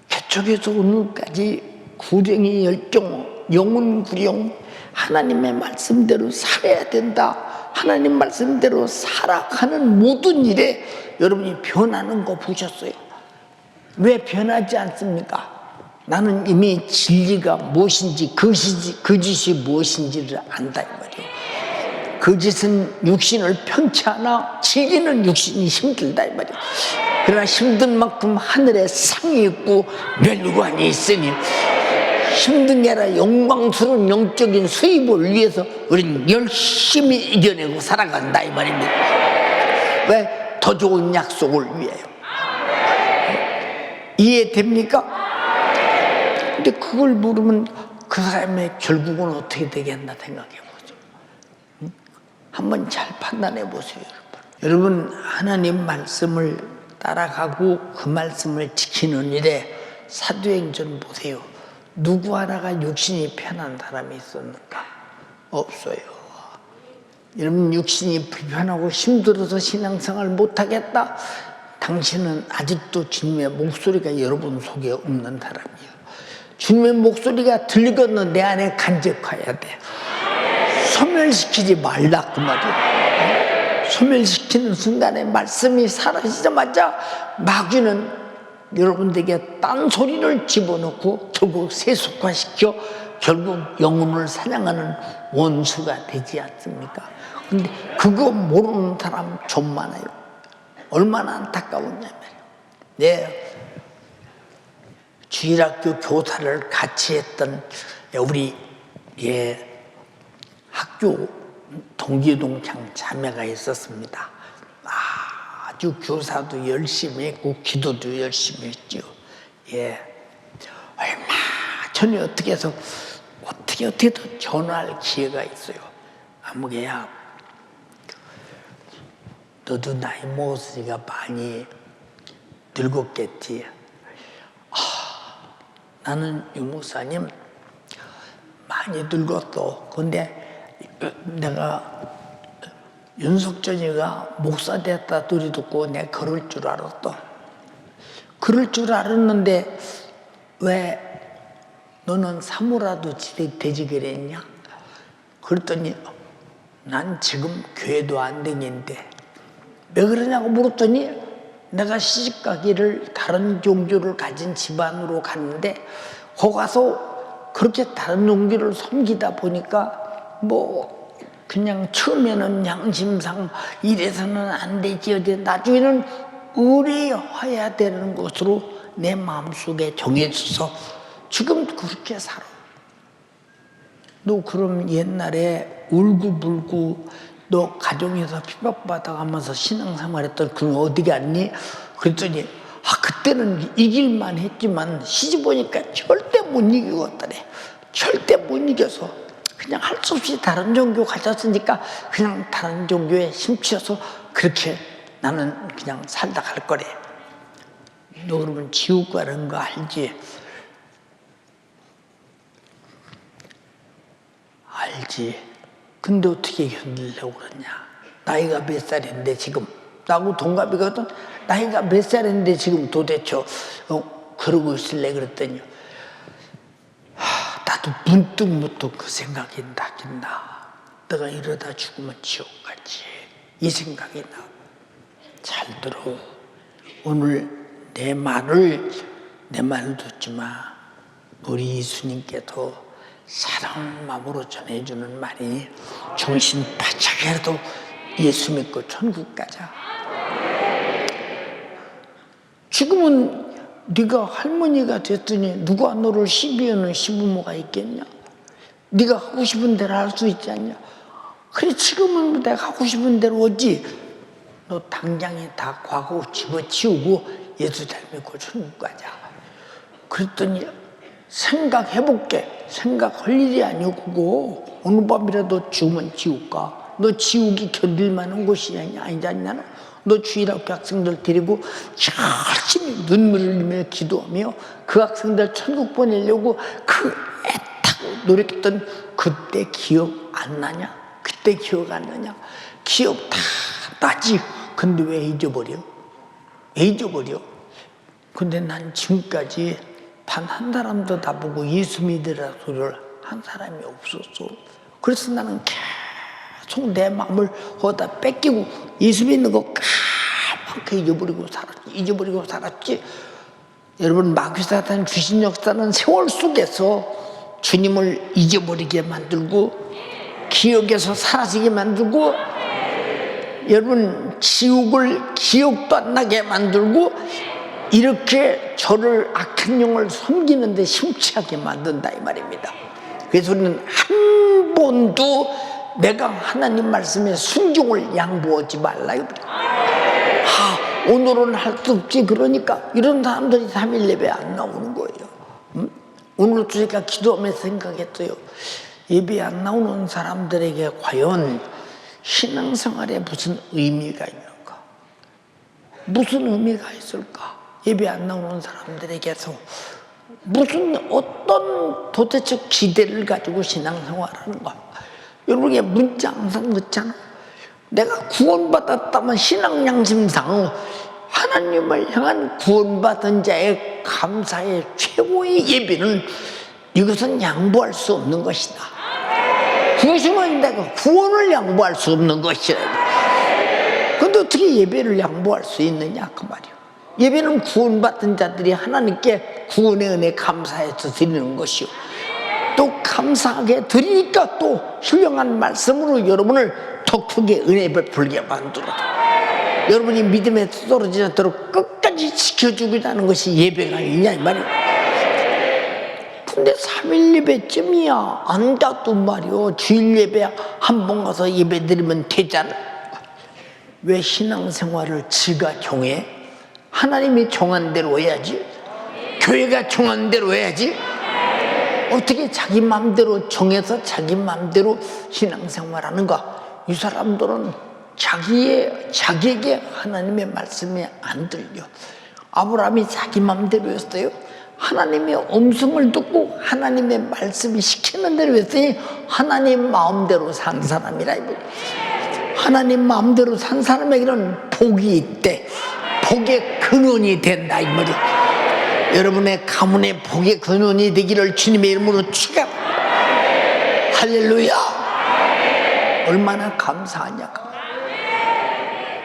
개척에서 오늘까지 구령의 열정, 영혼 구령, 하나님의 말씀대로 살아야 된다. 하나님 말씀대로 살아가는 모든 일에 여러분이 변하는 거 보셨어요? 왜 변하지 않습니까? 나는 이미 진리가 무엇인지 거짓이 무엇인지를 안다 이 말이에요. 거짓은 육신을 편치 않아, 진리는 육신이 힘들다 이 말이에요. 그러나 힘든 만큼 하늘에 상이 있고 멸관이 있으니 힘든 게 아니라 영광스러운 영적인 수입을 위해서 우리는 열심히 이겨내고 살아간다 이 말입니다. 왜? 더 좋은 약속을 위하여. 이해됩니까? 근데 그걸 모르면 그 사람의 결국은 어떻게 되겠나 생각해 보죠. 한번 잘 판단해 보세요, 여러분. 여러분 하나님 말씀을 따라가고 그 말씀을 지키는 일에 사도행전 보세요. 누구 하나가 육신이 편한 사람이 있었는가? 없어요. 여러분 육신이 불편하고 힘들어서 신앙생활 못하겠다? 당신은 아직도 주님의 목소리가 여러분 속에 없는 사람이에요. 주님의 목소리가 들리거든 내 안에 간직해야 돼. 소멸시키지 말라 그 말이에요. 소멸시키는 순간에 말씀이 사라지자마자 마귀는 여러분들에게 딴소리를 집어넣고 결국 세속화시켜 결국 영혼을 사냥하는 원수가 되지 않습니까? 근데 그거 모르는 사람 좀 많아요. 얼마나 안타까웠냐면, 주일학교 교사를 같이 했던 우리 학교 동기동창 자매가 있었습니다. 아주 교사도 열심히 했고 기도도 열심히 했죠. 얼마 전에 어떻게 해서 어떻게 더 전화할 기회가 있어요. 아무개야, 너도 나이 먹었으니까 많이 늙었겠지. 나는 유목사님 많이 늙었어. 근데 내가 윤석전이가 목사 됐다 소리 듣고 내가 그럴 줄 알았어. 그럴 줄 알았는데 왜 너는 사모라도 되지 그랬냐? 그랬더니 난 지금 교회도 안 다니는데 왜 그러냐고 물었더니 내가 시집가기를 다른 종교를 가진 집안으로 갔는데 거기 가서 그렇게 다른 종교를 섬기다 보니까 뭐 그냥 처음에는 양심상 이래서는 안 되지 어디 나중에는 의뢰해야 되는 것으로 내 마음속에 정해져서 지금 그렇게 살아. 너 그럼 옛날에 울고불고 너 가정에서 핍박받아가면서 신앙생활했던 그건 어디 갔니? 그랬더니 그때는 이길만 했지만 시집 오니까 절대 못 이기겠다래. 절대 못 이겨서 그냥 할 수 없이 다른 종교 가졌으니까 그냥 다른 종교에 심취해서 그렇게 나는 그냥 살다 갈 거래. 너 그러면 지옥 가는 거 알지? 알지. 근데 어떻게 견디려고 그러냐? 나이가 몇 살인데 지금 나하고 동갑이거든. 나이가 몇 살인데 지금 도대체 그러고 있을래 그랬더니 나도 문득 그 생각이 나긴 나. 내가 이러다 죽으면 지옥 가지. 이 생각이 나. 잘 들어. 오늘 내 말을 듣지 마. 우리 예수님께서 사랑하는 마음으로 전해주는 말이 정신 바짝 해도 예수 믿고 천국 가자. 지금은 네가 할머니가 됐더니 누가 너를 시비하는 시부모가 있겠냐? 네가 하고 싶은 대로 할 수 있지 않냐? 그래 지금은 내가 하고 싶은 대로 오지. 너 당장에 다 과거 집어치우고 예수 잘 믿고 천국 가자. 그랬더니 생각해볼게. 생각할 일이 아니고 그거 어느 밤이라도 죽으면 지옥 가. 너 지옥이 견딜 만한 곳이 아니지 않냐? 너 주일학교 학생들 데리고 열심히 눈물을 흘리며 기도하며 그 학생들 천국 보내려고 그 애타고 노력했던 그때 기억 안 나냐? 그때 기억 안 나냐? 기억 다 나지. 근데 왜 잊어버려? 왜 잊어버려? 근데 난 지금까지 단 한 사람도 나보고 예수 믿으라 소리를 한 사람이 없었어. 그래서 나는 계속 내 마음을 거기다 뺏기고 예수 믿는 거 까맣게 잊어버리고 살았지. 여러분, 마귀사탄 귀신 역사는 세월 속에서 주님을 잊어버리게 만들고 기억에서 사라지게 만들고 여러분 지옥을 기억도 안 나게 만들고 이렇게 저를 악한 영을 섬기는 데 심취하게 만든다 이 말입니다. 그래서 우리는 한 번도 내가 하나님 말씀에 순종을 양보하지 말라. 오늘은 할 수 없지. 그러니까 이런 사람들이 3일 예배 안 나오는 거예요. 오늘 주니까 기도하면서 생각했어요. 예배 안 나오는 사람들에게 과연 신앙생활에 무슨 의미가 있는가? 무슨 의미가 있을까? 예배 안 나오는 사람들에게서 어떤 도대체 기대를 가지고 신앙생활하는가? 여러분에게 문자 항상 넣잖아. 내가 구원받았다면 신앙 양심상 하나님을 향한 구원받은 자의 감사의 최고의 예배는 이것은 양보할 수 없는 것이다. 그것이면 내가 구원을 양보할 수 없는 것이다. 근데 어떻게 예배를 양보할 수 있느냐 그 말이요. 예배는 구원받은 자들이 하나님께 구원의 은혜 감사해서 드리는 것이요, 또 감사하게 드리니까 또 훌륭한 말씀으로 여러분을 더 크게 은혜 베풀게 만들어줘. 여러분이 믿음에 떨어지지 않도록 끝까지 지켜주겠다는 것이 예배가 아니냐 이 말이야. 근데 3일 예배쯤이야 안 가도 말이요, 주일 예배 한 번 가서 예배 드리면 되잖아. 왜 신앙생활을 지가 정해? 하나님이 정한 대로 해야지. 교회가 정한 대로 해야지. 어떻게 자기 마음대로 정해서 자기 마음대로 신앙생활하는가? 이 사람들은 자기에게 하나님의 말씀이 안 들려. 아브라함이 자기 마음대로 했어요. 하나님의 음성을 듣고 하나님의 말씀이 시키는 대로 했더니 하나님 마음대로 산 사람이라. 하나님 마음대로 산 사람에게는 복이 있대. 복의 근원이 된다 이 말이야. 여러분의 가문의 복의 근원이 되기를 주님의 이름으로 축원. 할렐루야. 얼마나 감사하냐.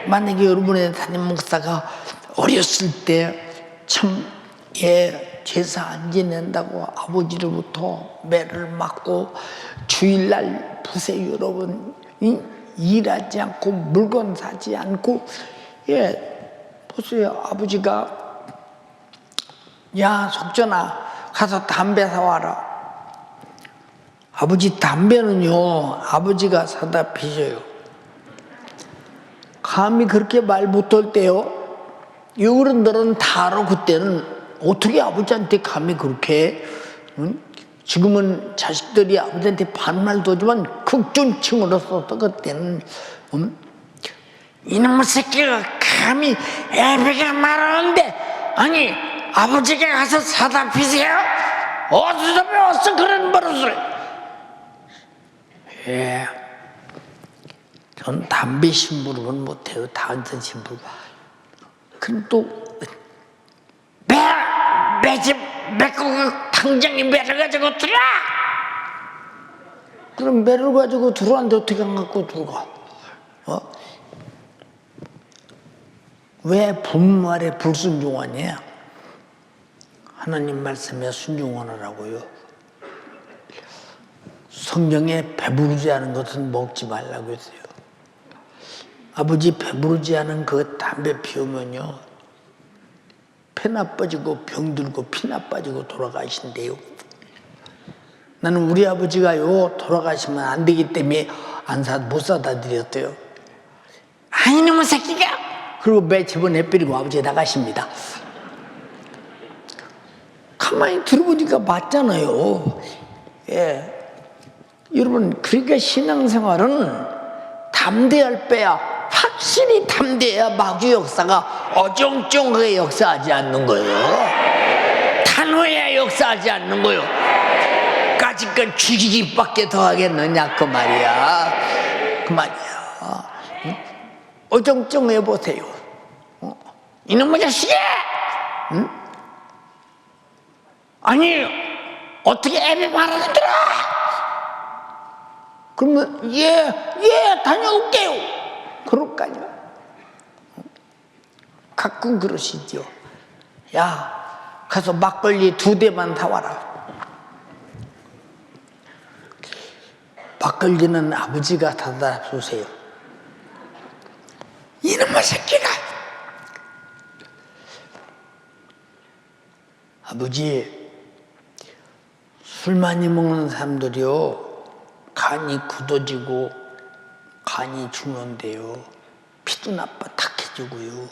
만약에 여러분의 담임 목사가 어렸을 때 참 제사 안 지낸다고 아버지로부터 매를 맞고, 주일날 보세요 여러분, 일하지 않고 물건 사지 않고, 보세요. 아버지가 야 석전아 가서 담배 사와라. 아버지 담배는요 아버지가 사다 피셔요. 감히 그렇게 말 못할 때요, 이 어른들은 다 알아. 그때는 어떻게 아버지한테 감히 그렇게 해? 응? 지금은 자식들이 아버지한테 반말도 하지만 극존칭으로서 그때는 이놈의 새끼가 감히 애비가 말하는데 아니 아버지가 가서 사다 피세요? 어디서 배웠어 그런 버릇을? 전 담배 심부름은 못해요. 다른 심부름. 그럼 또 매집 메고 당장에 매를 가지고 들어. 그럼 매를 가지고 들어왔는데 어떻게 안 갖고 들어가? 왜 부모말에 불순종하냐? 하나님 말씀에 순종하느라고요. 성경에 배부르지 않은 것은 먹지 말라고 했어요. 아버지 배부르지 않은 그 담배 피우면요 폐 나빠지고 병들고 피 나빠지고 돌아가신대요. 나는 우리 아버지가요 돌아가시면 안 되기 때문에 못 사다 드렸대요. 아 이놈의 새끼가! 그리고 매 집어내버리고 아버지 나가십니다. 가만히 들어보니까 맞잖아요. 여러분, 그러니까 신앙생활은 담대할 빼야, 확실히 담대해야 마귀 역사가 어정쩡하게 역사하지 않는 거예요. 단호해야 역사하지 않는 거예요. 까짓걸 죽이기밖에 더 하겠느냐 그 말이야. 그 말이야. 어정쩡해 보세요. 이놈의 자식이! 아니 어떻게 애비 말하는 들어? 그러면 다녀올게요. 그럴까요? 가끔 그러시죠. 야 가서 막걸리 2대만 사와라. 막걸리는 아버지가 사다 주세요. 이놈의 새끼가! 아버지, 술 많이 먹는 사람들이요 간이 굳어지고 간이 죽는데요 피도 나빠 탁해지고요.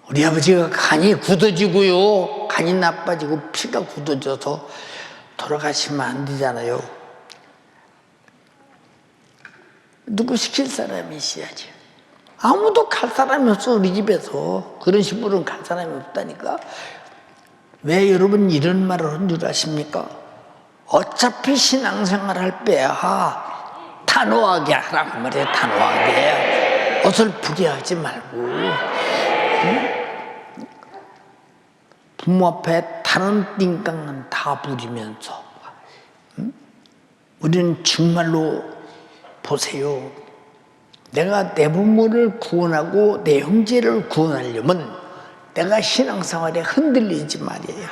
우리 아버지가 간이 굳어지고요 간이 나빠지고 피가 굳어져서 돌아가시면 안 되잖아요. 누구 시킬 사람이 있어야지. 아무도 갈 사람이 없어. 우리 집에서 그런 식으로는 갈 사람이 없다니까. 왜 여러분 이런 말을 한 줄 아십니까? 어차피 신앙생활 할 때야 단호하게 하라고 말이야. 단호하게 어설프게 하지 말고. 부모 앞에 다른 띵깡은 다 부리면서 우리는 정말로 보세요. 내가 내 부모를 구원하고 내 형제를 구원하려면 내가 신앙생활에 흔들리지 말이에요.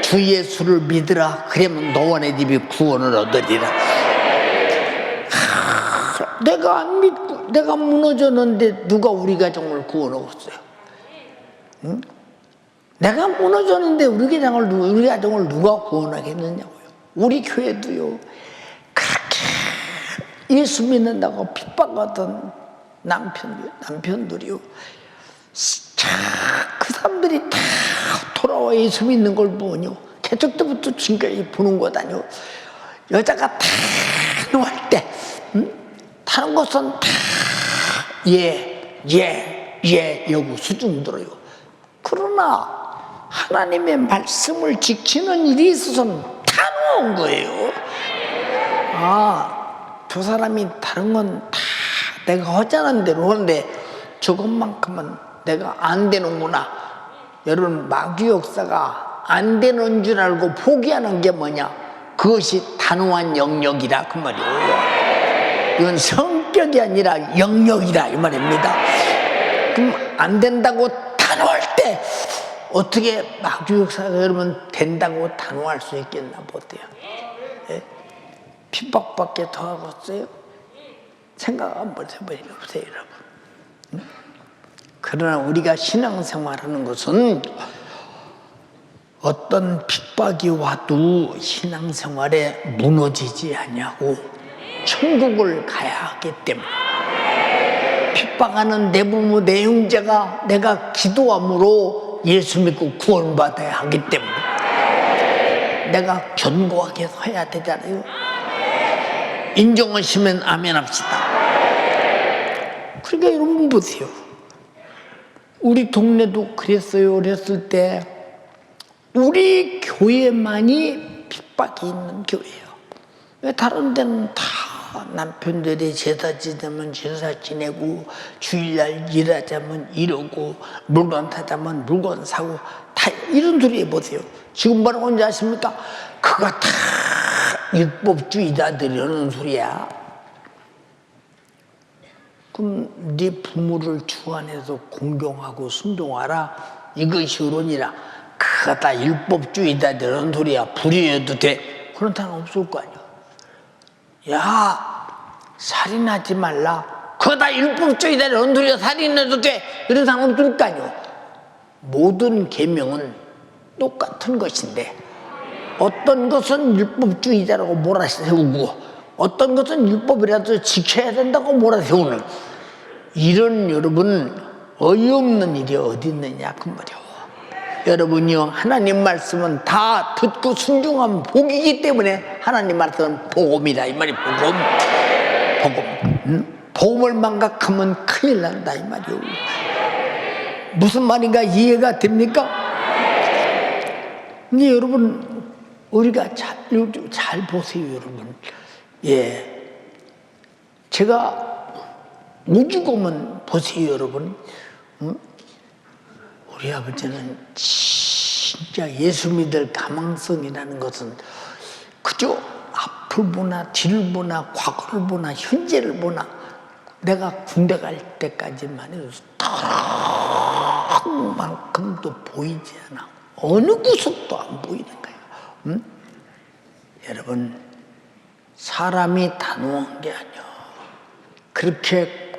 주 예수를 믿으라. 그러면 너와 내 집이 구원을 얻으리라. 내가 안 믿고 내가 무너졌는데 누가 우리 가정을 구원하겠어요? 응? 내가 무너졌는데 우리 가정을 누가 구원하겠느냐고요. 우리 교회도요. 그렇게 예수 믿는다고 핍박하던 남편들이요. 그 사람들이 다 돌아와 예수 믿는 걸 보니요. 개척 때부터 지금까지 보는 것 아니요. 여자가 다 노할 때, 타는 것은 다 여고 수중 들어요. 그러나 하나님의 말씀을 지키는 일이 있어서는 다 놓은 거예요. 저 사람이 다른 건 다 내가 하자는 대로 하는데 저것만큼은 내가 안 되는구나. 여러분, 마귀 역사가 안 되는 줄 알고 포기하는 게 뭐냐? 그것이 단호한 영역이라 그 말이에요. 이건 성격이 아니라 영역이라 이 말입니다. 그럼 안 된다고 단호할 때 어떻게 마귀 역사가 여러분 된다고 단호할 수 있겠나 보세요. 예? 핍박밖에 더 하겠어요? 생각 한번 해보세요, 여러분. 그러나 우리가 신앙생활하는 것은 어떤 핍박이 와도 신앙생활에 무너지지 않냐고 천국을 가야 하기 때문에 핍박하는 내 부모 내 형제가 내가 기도함으로 예수 믿고 구원받아야 하기 때문에 내가 견고하게 서야 되잖아요. 인정하시면 아멘 합시다. 그러니까 여러분 보세요. 우리 동네도 그랬어요. 그랬을 때 우리 교회만이 핍박이 있는 교회예요. 다른 데는 다 남편들이 제사 지내면 제사 지내고 주일날 일하자면 이러고 물건 타자면 물건 사고 다 이런 소리 해보세요. 지금 뭐라고 하는지 아십니까? 그거 다 율법주의자들이 하는 소리야. 그럼 네 부모를 주 안에서 공경하고 순종하라. 이것이 의론이라. 그거 다 율법주의자들 하는 소리야. 불의해도 돼. 그런 사람 없을 거 아니야. 야, 살인하지 말라. 그거 다 율법주의자들 하는 소리야. 살인해도 돼. 이런 사람 없을 거 아니야. 모든 계명은 똑같은 것인데 어떤 것은 율법주의자라고 몰아세우고 어떤 것은 율법이라도 지켜야 된다고 몰아세우는 이런 여러분 어이없는 일이 어디 있느냐 그 말이요. 여러분이요, 하나님 말씀은 다 듣고 순종하면 복이기 때문에 하나님 말씀은 복음이다 이 말이. 복음. 복음을 망각하면 큰일 난다 이 말이요. 무슨 말인가 이해가 됩니까? 근데 여러분 우리가 잘 보세요 여러분. 예, 제가 우주공은 보세요 여러분. 우리 아버지는 진짜 예수 믿을 가망성이라는 것은 그저 앞을 보나 뒤를 보나 과거를 보나 현재를 보나 내가 군대 갈 때까지만 해도 만큼도 보이지 않아. 어느 구석도 안 보이는 거예요. 여러분, 사람이 단호한 게 아니야. 그렇게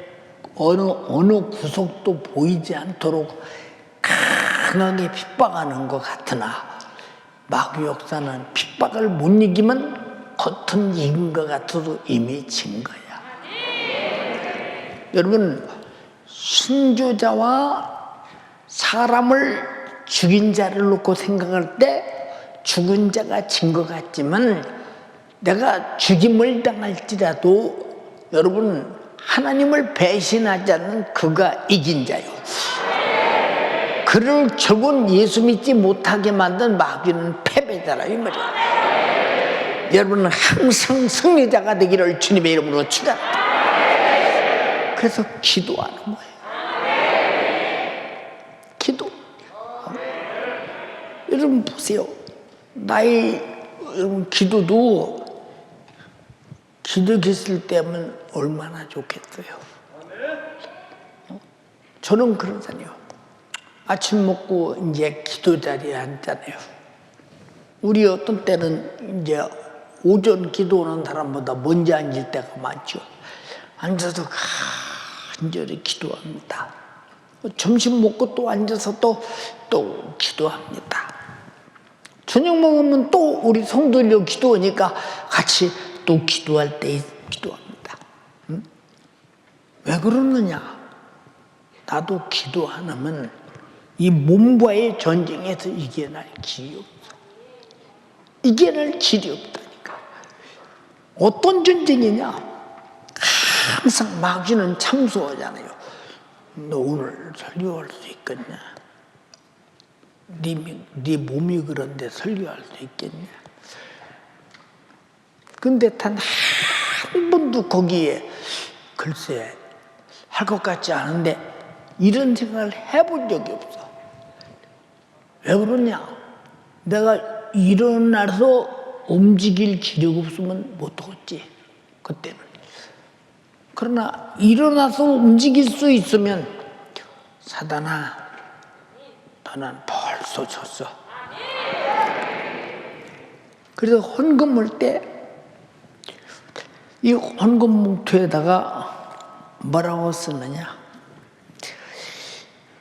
어느 구석도 보이지 않도록 강하게 핍박하는 것 같으나 마귀 역사는 핍박을 못 이기면 겉은 익은 것 같아도 이미 진 거야. 여러분, 순교자와 사람을 죽인 자를 놓고 생각할 때 죽은 자가 진 것 같지만 내가 죽임을 당할지라도 여러분 하나님을 배신하지 않는 그가 이긴 자요. 그를 결국 예수 믿지 못하게 만든 마귀는 패배자라 이 말이에요. 여러분은 항상 승리자가 되기를 주님의 이름으로 축원합니다. 그래서 기도하는 거예요. 기도. 여러분 보세요. 여러분 기도도 기도 계실 때면 얼마나 좋겠어요. 저는 그러잖아요. 아침 먹고 이제 기도 자리에 앉잖아요. 우리 어떤 때는 이제 오전 기도하는 사람보다 먼저 앉을 때가 많죠. 앉아서 간절히 기도합니다. 점심 먹고 또 앉아서 또 기도합니다. 저녁 먹으면 또 우리 성도들로 기도하니까 같이 또 기도할 때 기도합니다. 응? 왜 그러느냐? 나도 기도 안 하면 이 몸과의 전쟁에서 이겨낼 길이 없어. 이겨낼 길이 없다니까. 어떤 전쟁이냐? 항상 마귀는 참소하잖아요. 너 오늘 설교할 수 있겠냐? 네 몸이 그런데 설교할 수 있겠냐? 근데 단 한 번도 거기에 글쎄 할 것 같지 않은데 이런 생각을 해본 적이 없어. 왜 그러냐? 내가 일어나서 움직일 기력 없으면 못하겠지, 그때는. 그러나 일어나서 움직일 수 있으면 사단아, 너는 벌써 졌어. 그래서 헌금 올 때 이 헌금 봉투에다가 뭐라고 쓰느냐?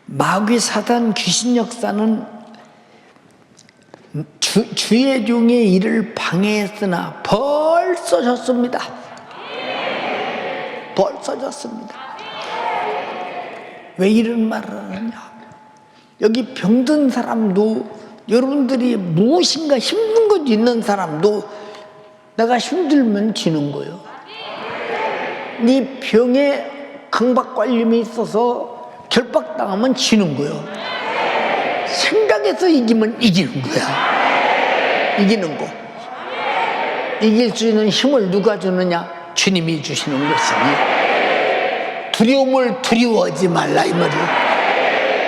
마귀 사단 귀신 역사는 주의 종의 일을 방해했으나 벌써 졌습니다. 벌써 졌습니다. 왜 이런 말을 하느냐? 여기 병든 사람도, 여러분들이 무엇인가 힘든 것 있는 사람도 내가 힘들면 지는 거예요. 네 병에 강박관념이 있어서 결박당하면 지는 거예요. 생각해서 이기면 이기는 거야. 이기는 거. 이길 수 있는 힘을 누가 주느냐? 주님이 주시는 것이니 두려움을 두려워하지 말라 이 말이에요.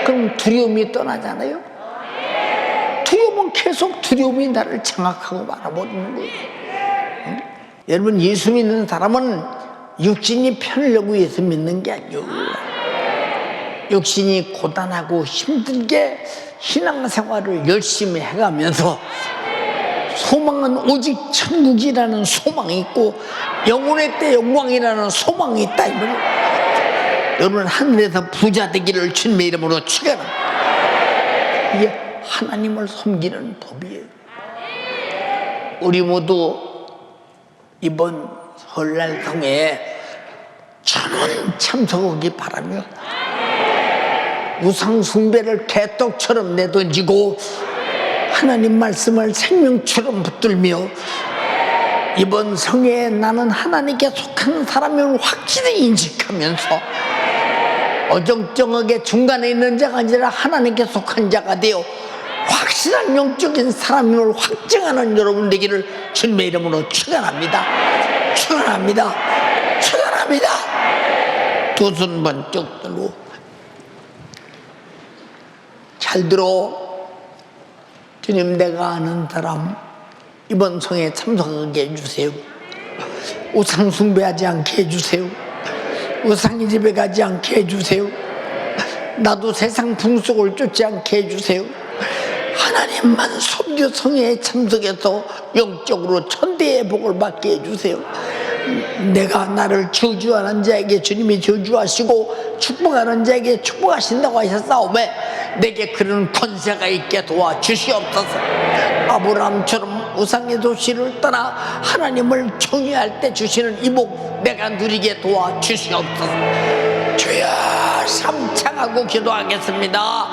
그럼 두려움이 떠나잖아요. 두려움은 계속 두려움이 나를 장악하고 말아버리는 거예요. 응? 여러분, 예수 믿는 사람은 육신이 편하려고 예수 믿는 게 아니에요. 육신이 고단하고 힘들게 신앙생활을 열심히 해가면서 소망은 오직 천국이라는 소망이 있고 영혼의 때 영광이라는 소망이 있다 이 말이에요. 여러분, 하늘에서 부자 되기를 주님의 이름으로 축원합니다. 이게 하나님을 섬기는 법이에요. 우리 모두 이번 설날 성회에 천원 참석하기 바라며 우상 숭배를 개떡처럼 내던지고 하나님 말씀을 생명처럼 붙들며 이번 성회에 나는 하나님께 속한 사람임을 확실히 인식하면서 어정쩡하게 중간에 있는 자가 아니라 하나님께 속한 자가 되어 확실한 영적인 사람임을 확증하는 여러분 되기를 주님의 이름으로 축원합니다. 축원합니다. 축원합니다. 두 손 번쩍 들고 잘 들어. 주님, 내가 아는 사람 이번 성에 참석하게 해주세요. 우상 숭배하지 않게 해주세요. 우상의 집에 가지 않게 해주세요. 나도 세상 풍속을 쫓지 않게 해주세요. 하나님만 섬겨 성회에 참석해서 영적으로 천대의 복을 받게 해주세요. 내가 나를 저주하는 자에게 주님이 저주하시고 축복하는 자에게 축복하신다고 하셨사오매 내게 그런 권세가 있게 도와주시옵소서. 아브라함처럼 우상의 도시를 떠나 하나님을 경외할 때 주시는 이 복 내가 누리게 도와주시옵소서. 주여, 삼창하고 기도하겠습니다.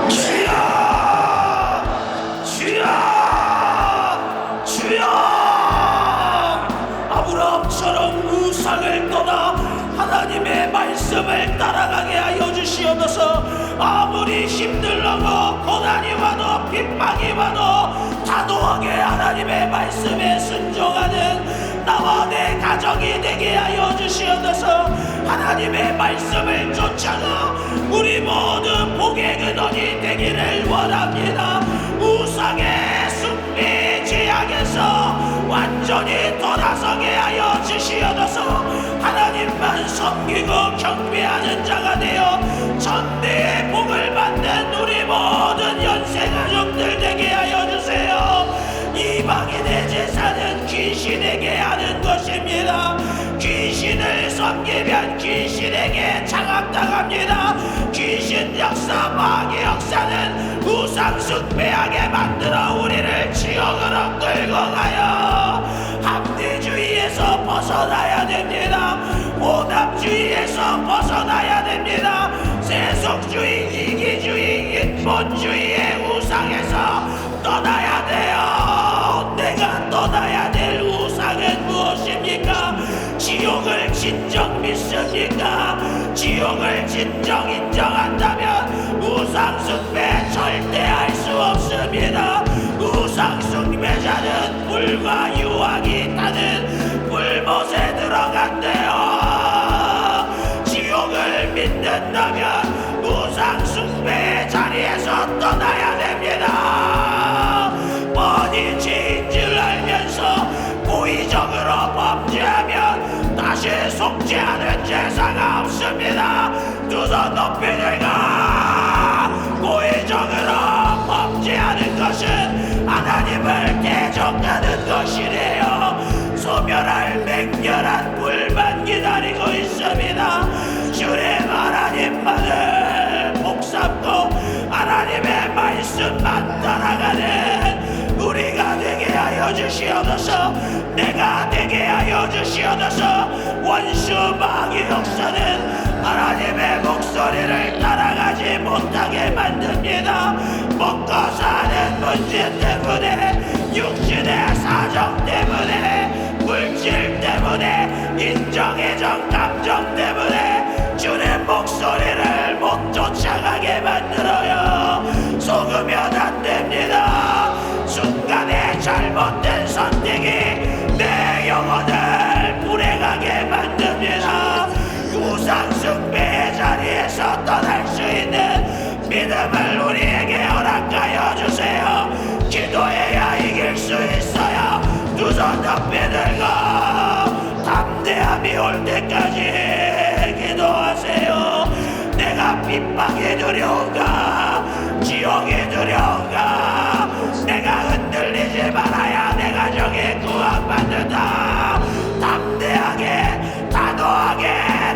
주여, 주여, 주여. 아브라함처럼 우상을 떠나 하나님의 말씀을 따라가게 하여 주시옵소서. 아무리 힘들어도 고난이 와도 핍박이 와도 단호하게 하나님의 말씀에 순종하는 나와 내 가정이 되게 하여 주시옵소서. 하나님의 말씀을 쫓아가 우리 모두 복의 근원이 되기를 원합니다. 우상의 숭배 죄악에서 완전히 돌아서게 하여 주시옵소서. 하나님만 섬기고 경배하는 자가 되어 천대의 복을 받는 우리 모든 연세가족들 되게 하여 주세요. 이방인의 제사는 귀신에게 하는 것입니다. 귀신을 섬기면 귀신에게 장악당합니다. 귀신 역사, 마귀 역사는 우상 숭배하게 만들어 우리를 지옥으로 끌고 가요. 합리주의에서 벗어나야 됩니다. 오답주의에서 벗어나야 됩니다. 세속주의, 이기주의, 인본주의의 우상에서 떠나야 돼요. 내가 떠나야 될 우상은 무엇입니까? 지옥을 진정 믿습니까? 지옥을 진정 인정한다면 우상 숭배 절대 할 수 없습니다. 우상 숭배자는 불과 유황이 타는 불못에 들어간대요. 지옥을 믿는다면 우상 숭배의 자리에서 떠나야 됩니다. 뻔히 죄인 줄 알면서 고의적으로 범죄하면 다시 속지 않은 제사가 없습니다. 두 손 높이 들고 고의적으로 범죄하는 것은 하나님을 대적하는 것이래요. 소멸할 맹렬한 불만 기다리고 있습니다. 주님 하나님만을 복잡고 하나님의 말씀만 따라가는 우리가 되게 하여 주시옵소서. 내가 되게 하여 주시옵소서. 원수 마귀 역사는 하나님의 목소리를 따라가지 못하게 만듭니다. 먹고 사는 문제 때문에, 육신의 사정 때문에, 물질 때문에, 인정애정 감정 때문에 주님 목소리를 못 쫓아가게 만들어요. 속으면 안 됩니다. 순간의 잘못된 선택이 내 영혼을 불행하게 만듭니다. 우상 숭배의 자리에서 떠날 수 있는 믿음을 우리에게 허락하여 주세요. 기도해야 이길 수 있어요. 두 손 높이 들고 담대함이 올 때까지 기도하세요. 내가 핍박이 두려운가? 지옥이 두려운가? 내가 흔들리지 말아야 내 가정이 구원받는다. 담대하게, 단호하게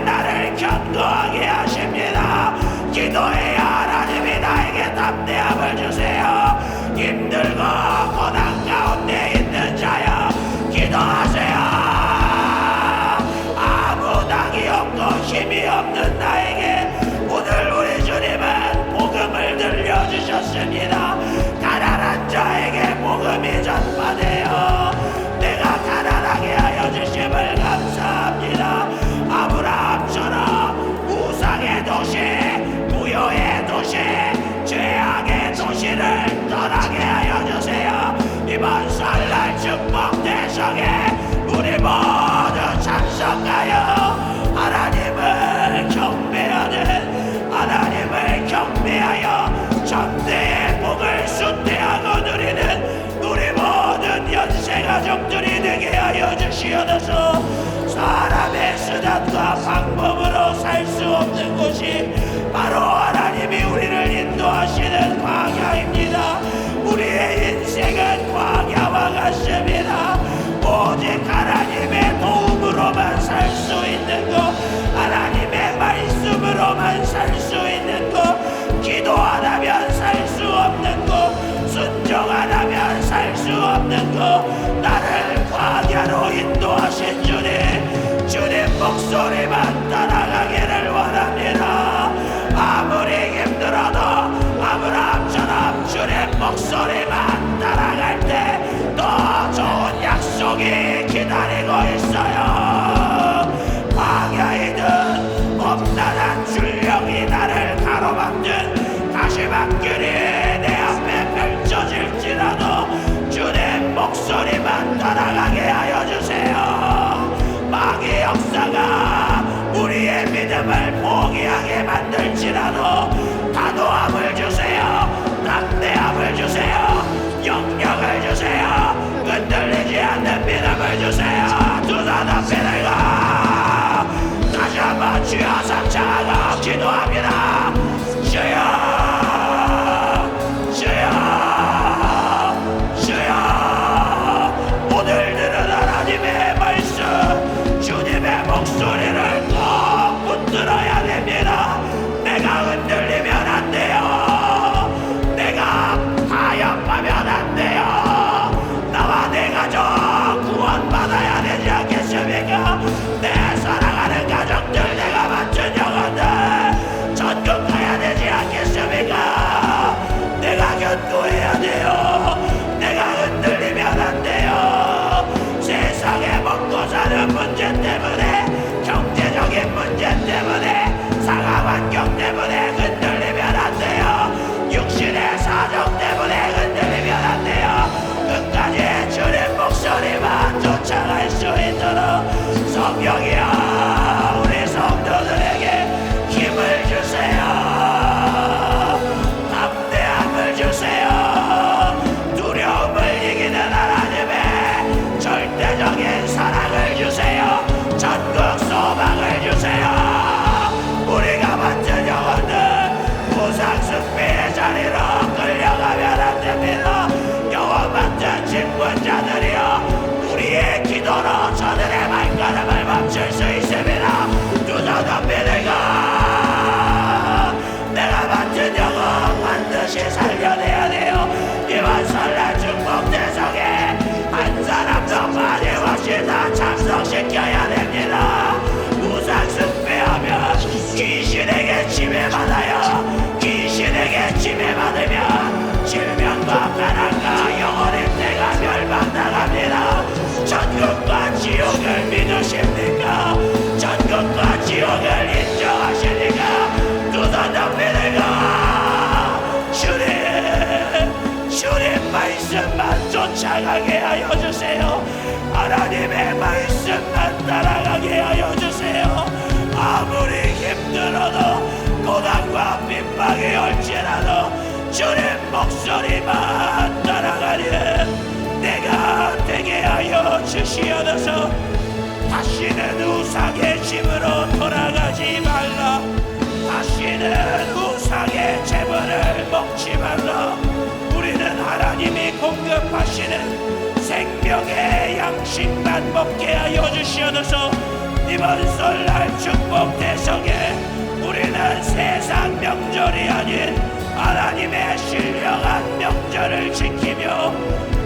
나를 견고하게 하십니다. 기도해야 하나님이 나에게 담대함을 주세요. 힘들고 고난 가운데 있는 자여, 기도하세요. 아무 낙이 없고 힘이 없는 나에게 오늘 우리 주님은 복음을 들려주셨습니다. 가난한 자에게 복음이 전파되어 내가 가난하게 하여 주심을 감사합니다. 아브라함처럼 우상의 도시, 무효의 도시, 죄악의 도시를 떠나게 하여 주세요. 이번 설날 축복 대성에 우리 모두 참석하여 하나님을 경배하는, 하나님을 경배하여 전대의 복을 숫대하고 누리는 우리 모든 연세가족들이 되게 하여 주시옵소서. 사람의 수단과 방법으로 살 수 없는 곳이 바로 하나님이 우리를 인도하시는 광야입니다. 우리의 인생은 광야와 같습니다. 오직 하나님의 도움으로만 살 수 있는 것, 하나님의 말씀으로만 살 수 있는 것, 기도 안 하면 살 수 없는 것, 순종 안 하면 살 수 없는 것, 나를 광야로 인도하신 주님, 주님 목소리만 따라가기를 원합니다. 아무리 힘들어도 아브라함처럼 주님 목소리만 따라갈 때 더 좋은 약속이 기다리고 있어요. 광야이든 험난한 줄령이 나를 가로막는 가시밭길이 내 앞에 펼쳐질지라도 주님 목소리만 따라가게 하여 주세요. 마귀 역사가 우리의 믿음을 포기하게 만들지라도 단호함을 주세요. 담대함을 주세요. 영역을 주세요. 흔들리지 않는 믿음을 주세요. 두 손 앞에 들고 하나님을 믿으십니까? 천국과 지옥을 인정하십니까? 두 손 높이들과 주님 말씀만 쫓아가게 하여 주세요. 하나님의 말씀만 따라가게 하여 주세요. 아무리 힘들어도 고난과 핍박이 올지라도 주님 목소리만 따라가는 내가 되게 하여 주시옵소서. 다시는 우상의 집으로 돌아가지 말라. 다시는 우상의 재물을 먹지 말라. 우리는 하나님이 공급하시는 생명의 양식만 먹게 하여 주시옵소서. 이번 설날 축복 대성에 우리는 세상 명절이 아닌 하나님의 신령한 명절을 지키며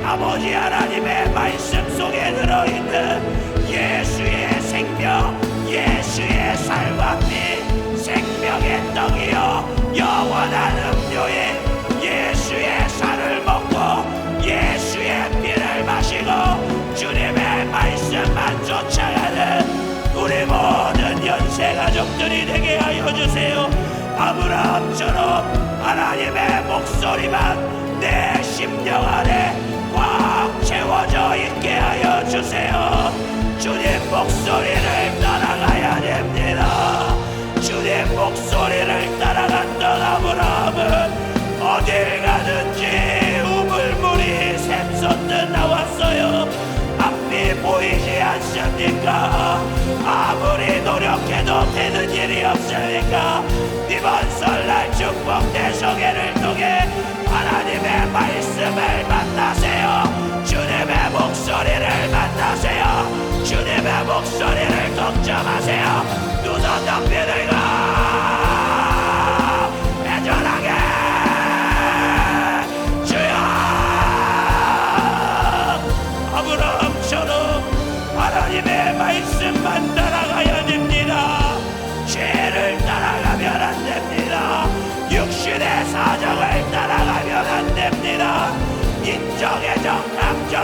아버지 하나님의 말씀 속에 들어있는 예수의 생명, 예수의 살과 피, 생명의 떡이요 영원한 음료인 예수의 살을 먹고 예수의 피를 마시고 주님의 말씀만 쫓아가는 우리 모든 연세 가족들이 되게 하여 주세요. 아브라함처럼 하나님의 목소리만 내 심령 안에 꽉 채워져 있게 하여 주세요. 주님 목소리를 따라가야 됩니다. 주님 목소리를 따라갔던 아브라함은 어딜 가든지 우물물이 샘솟듯 나왔어요. 앞이 보이지 않습니까? 아무리 노력해도 되는 일이 없으니까 이번 설날 축복 대성회를 통해 하나님의 말씀을 만나세요. 주님의 목소리를 만나세요. 주님의 목소리를 동정하세요. 두 손 높이 들고 애절하게 주여. 아브라함처럼 하나님의 말씀만 따라가야 됩니다. 죄를 따라가면 안 됩니다. 육신의 사정을 따라가면 안 됩니다. 인정의 정감정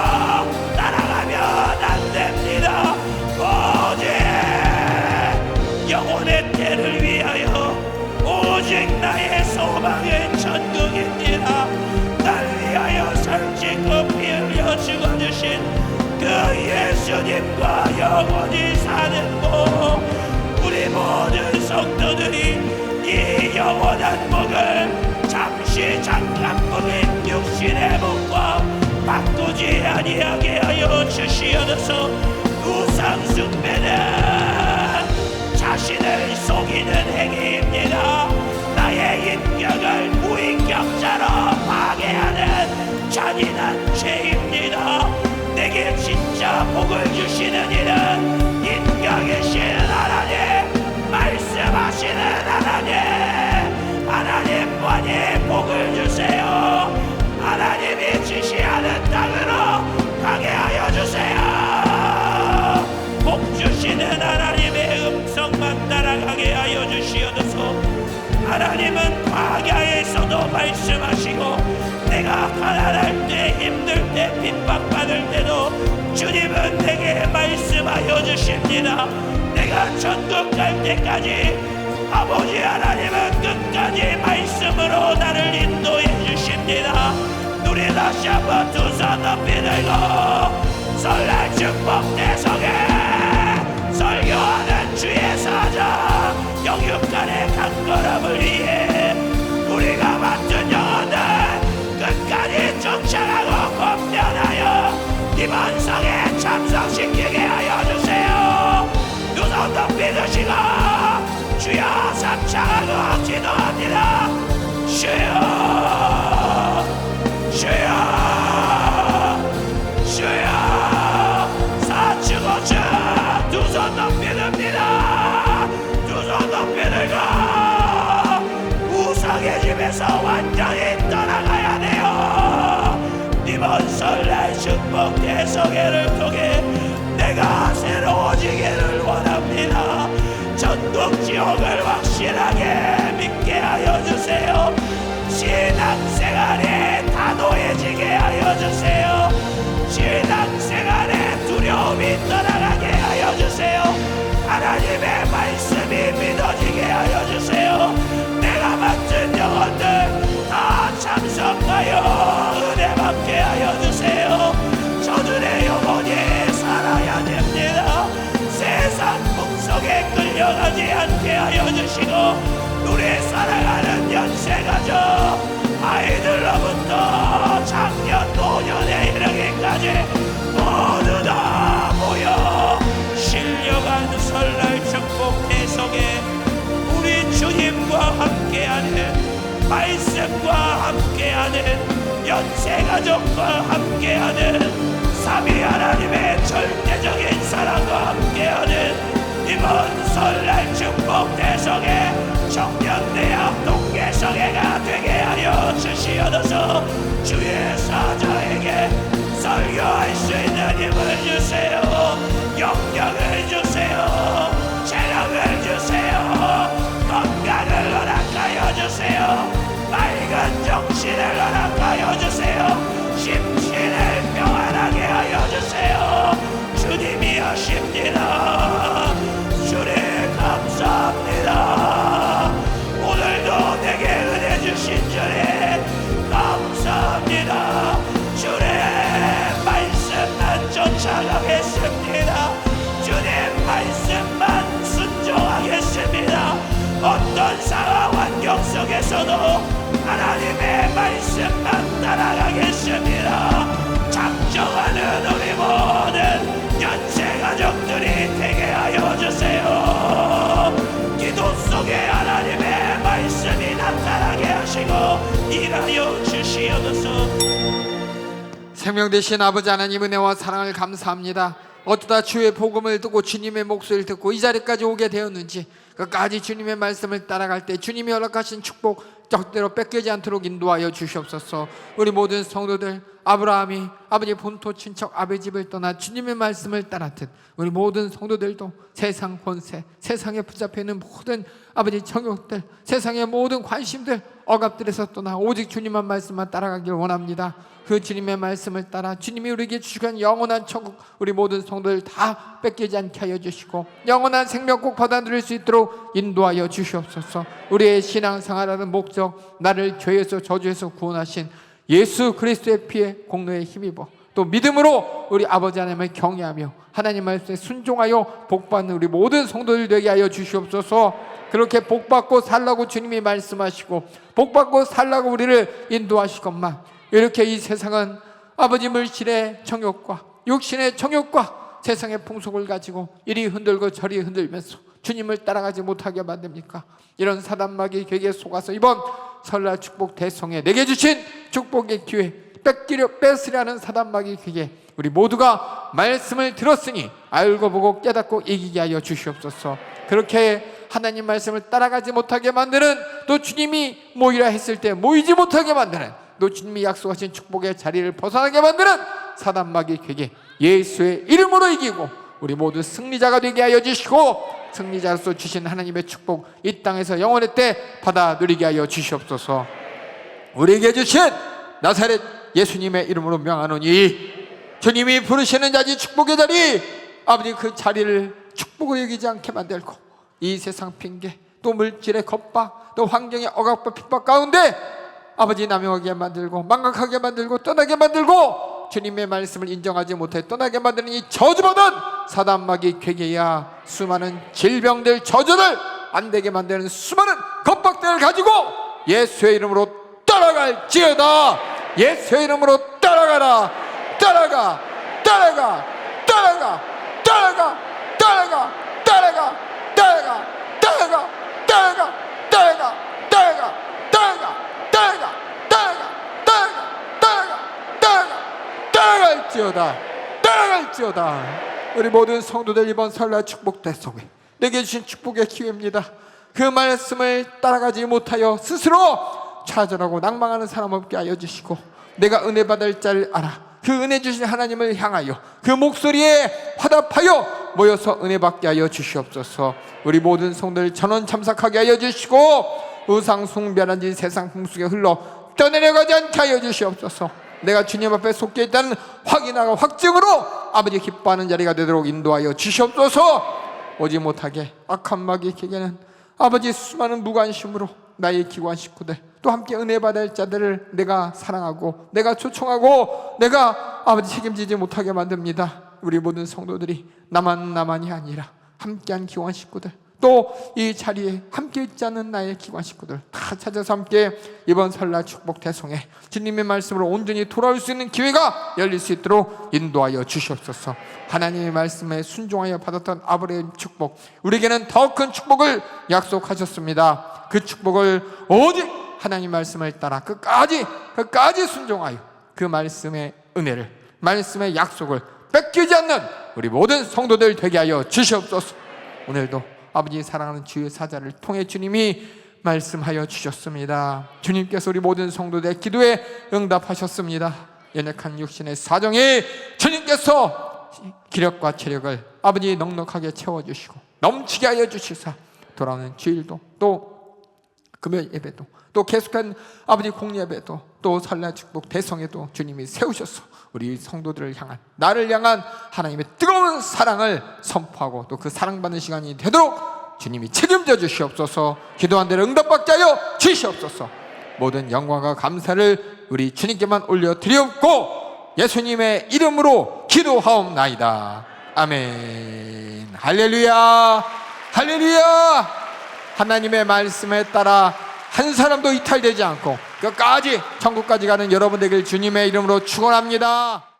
따라가면 안 됩니다. 오직 영혼의 때를 위하여 오직 나의 소망은 천국입니다. 날 위하여 살찌고 피 흘려 죽어주신 그 예수님과 영원히 사는 복, 우리 모든 성도들이 이 영원한 복을 잠시 잠깐뿐인 육신의 복과 바꾸지 아니하게 하여 주시옵소서. 우상 숭배는 자신을 속이는 행위입니다. 나의 인격을 무인격자로 파괴하는 잔인한 죄입니다. 내게 진짜 복을 주시는 이는 인격이신 하나님, 말씀하시는 하나님, 하나님만이 복을 주세요. 하나님이 지시하는 땅으로 가게 하여 주세요. 복 주시는 하나님의 음성만 따라가게 하여 주시옵소서. 하나님은 광야에서도 말씀하시고 내가 가난할 때, 힘들 때, 핍박받을 때도 주님은 내게 말씀하여 주십니다. 내가 천국 갈 때까지 아버지 하나님은 끝까지 말씀으로 나를 인도해 주십니다. 우리 다시 한번 두 손 높이 들고 설날 축복 대성에 설교하는 주의 사자 영육간의 강건함을 위해 우리가 맡은 영혼들 끝까지 쫓아가고 권면하여 이번 성에 참석시키게 하여 주세요. 두 손 높이 드시고 주여 삼창하고 기도합니다. 주여, 주여, 주여. 사주고주 두 손 높이 듭니다. 두 손 높이 들고 우상의 집에서 완전히 떠나가야 돼요. 이번 설날 축복 대성회를 통해 내가 새로워지기를 원합니다. 천국 지옥을 확실하게 믿게 하여 주세요. 신앙생활에 단호해지게 하여 주세요. 신앙생활에 두려움이 떠나가게 하여 주세요. 하나님의 말씀이 믿어지게 하여 주세요. 내가 맡은 영혼들 다 참석하여 은혜 받게 하여 주세요. 저들의 영혼이 살아야 됩니다. 세상 풍속에 끌려가지 않게 하여 주시고 우리 사랑하는 연세가족 아이들로부터 작년 노년에 이르기까지 모두 다 모여 신령한 설날 축복 대성에 우리 주님과 함께하는 말씀과 함께하는 연세가족과 함께하는 삼위 하나님의 절대적인 사랑과 함께하는 이번 설날 축복 대성에 청년대학 동계성회가 되게 하여 주시옵소서. 주의 사자에게 설교할 수 있는 힘을 주세요. 영향을 주세요. 재능을 주세요. 건강을 허락하여 주세요. 맑은 정신을 허락하여 주세요. 심신을 평안하게 하여 주세요. 주님이 하십니다. 주님 감사합니다. 오늘도 내게 은혜 주신 주님 감사합니다. 주님 말씀만 쫓아가겠습니다. 주님 말씀만 순종하겠습니다. 어떤 상황 환경 속에서도 하나님의 말씀만 따라가겠습니다. 작정하는 우리 모든 연세가족들이 되게 하여 주세요. 기도 속에 하나님의 말씀이 나타나게 하시고 일하여 주시옵소서. 생명 되신 아버지 하나님 은혜와 사랑을 감사합니다. 어쩌다 주의 복음을 듣고 주님의 목소리를 듣고 이 자리까지 오게 되었는지 끝까지 주님의 말씀을 따라갈 때 주님이 허락하신 축복 절대로 뺏기지 않도록 인도하여 주시옵소서. 우리 모든 성도들 아브라함이 아버지 본토 친척 아버지 집을 떠나 주님의 말씀을 따랐듯 우리 모든 성도들도 세상 권세, 세상에 붙잡혀 있는 모든 아버지 정욕들, 세상의 모든 관심들, 억압들에서 떠나 오직 주님의 말씀만 따라가길 원합니다. 그 주님의 말씀을 따라 주님이 우리에게 주시는 영원한 천국 우리 모든 성도들 다 뺏기지 않게 하여 주시고 영원한 생명 꼭 받아 누릴 수 있도록 인도하여 주시옵소서. 우리의 신앙생활하는 목적 나를 죄에서 저주에서 구원하신 예수 그리스도의 피에 공로에 힘입어 또 믿음으로 우리 아버지 하나님을 경외하며 하나님 말씀에 순종하여 복받는 우리 모든 성도들 되게 하여 주시옵소서. 그렇게 복받고 살라고 주님이 말씀하시고 복받고 살라고 우리를 인도하시건만 이렇게 이 세상은 아버지 물질의 정욕과 육신의 정욕과 세상의 풍속을 가지고 이리 흔들고 저리 흔들면서 주님을 따라가지 못하게 만듭니까? 이런 사단마귀 괴계에 속아서 이번 설날 축복 대성에 내게 주신 축복의 기회 뺏으려는 사단마귀 괴계 우리 모두가 말씀을 들었으니 알고 보고 깨닫고 이기게 하여 주시옵소서. 그렇게 하나님 말씀을 따라가지 못하게 만드는 또 주님이 모이라 했을 때 모이지 못하게 만드는 또 주님이 약속하신 축복의 자리를 벗어나게 만드는 사단마귀 괴계 예수의 이름으로 이기고 우리 모두 승리자가 되게 하여 주시고 승리자로서 주신 하나님의 축복 이 땅에서 영원의 때 받아 누리게 하여 주시옵소서. 우리에게 주신 나사렛 예수님의 이름으로 명하노니 주님이 부르시는 자리 축복의 자리 아버지 그 자리를 축복을 여기지 않게 만들고 이 세상 핑계 또 물질의 겁박 또 환경의 억압과 핍박 가운데 아버지 남용하게 만들고 망각하게 만들고 떠나게 만들고 주님의 말씀을 인정하지 못해 떠나게 만드는 이 저주받은 사단마귀 괴계야 수많은 질병들 저주를 안 되게 만드는 수많은 겁박들을 가지고 예수의 이름으로 따라갈지어다. 예수의 이름으로 따라가라. 따라가 따라가 따라가 따라가 따라가 따라가 따라가 따라가 따라가 따라가 따라가 따라가 따라가 따라가 따라가 따라가 따라갈지어다. 따라갈지어다. 우리 모든 성도들 이번 설날 축복 대속에 내게 주신 축복의 기회입니다. 그 말씀을 따라가지 못하여 스스로 좌절하고 낭망하는 사람 없게 하여 주시고 내가 은혜 받을 자를 알아 그 은혜 주신 하나님을 향하여 그 목소리에 화답하여 모여서 은혜 받게 하여 주시옵소서. 우리 모든 성도들 전원 참석하게 하여 주시고 우상 숭배하는 세상 풍속에 흘러 떠내려가지 않게 하여 주시옵소서. 내가 주님 앞에 속해 있다는 확인하고 확증으로 아버지 기뻐하는 자리가 되도록 인도하여 주시옵소서. 오지 못하게 악한 마귀에게는 아버지 수많은 무관심으로 나의 기관 식구들 또 함께 은혜 받을 자들을 내가 사랑하고 내가 초청하고 내가 아버지 책임지지 못하게 만듭니다. 우리 모든 성도들이 나만이 아니라 함께한 기관 식구들 또 이 자리에 함께 있지 않는 나의 기관 식구들 다 찾아서 함께 이번 설날 축복 대송에 주님의 말씀으로 온전히 돌아올 수 있는 기회가 열릴 수 있도록 인도하여 주시옵소서. 하나님의 말씀에 순종하여 받았던 아브라함의 축복 우리에게는 더 큰 축복을 약속하셨습니다. 그 축복을 오직 하나님 말씀을 따라 끝까지 순종하여 그 말씀의 은혜를 말씀의 약속을 뺏기지 않는 우리 모든 성도들 되게 하여 주시옵소서. 오늘도 아버지 사랑하는 주의 사자를 통해 주님이 말씀하여 주셨습니다. 주님께서 우리 모든 성도들의 기도에 응답하셨습니다. 연약한 육신의 사정에 주님께서 기력과 체력을 아버지 넉넉하게 채워주시고 넘치게 하여 주시사 돌아오는 주일도 또 금요일 예배도 또 계속한 아버지 공예배도 또 설날 축복 대성에도 주님이 세우셔서 우리 성도들을 향한 나를 향한 하나님의 뜨거운 사랑을 선포하고 또 그 사랑받는 시간이 되도록 주님이 책임져 주시옵소서. 기도한 대로 응답받게 하여 주시옵소서. 모든 영광과 감사를 우리 주님께만 올려드리옵고 예수님의 이름으로 기도하옵나이다. 아멘. 할렐루야 할렐루야. 하나님의 말씀에 따라 한 사람도 이탈되지 않고 끝까지 천국까지 가는 여러분 되길 주님의 이름으로 축원합니다.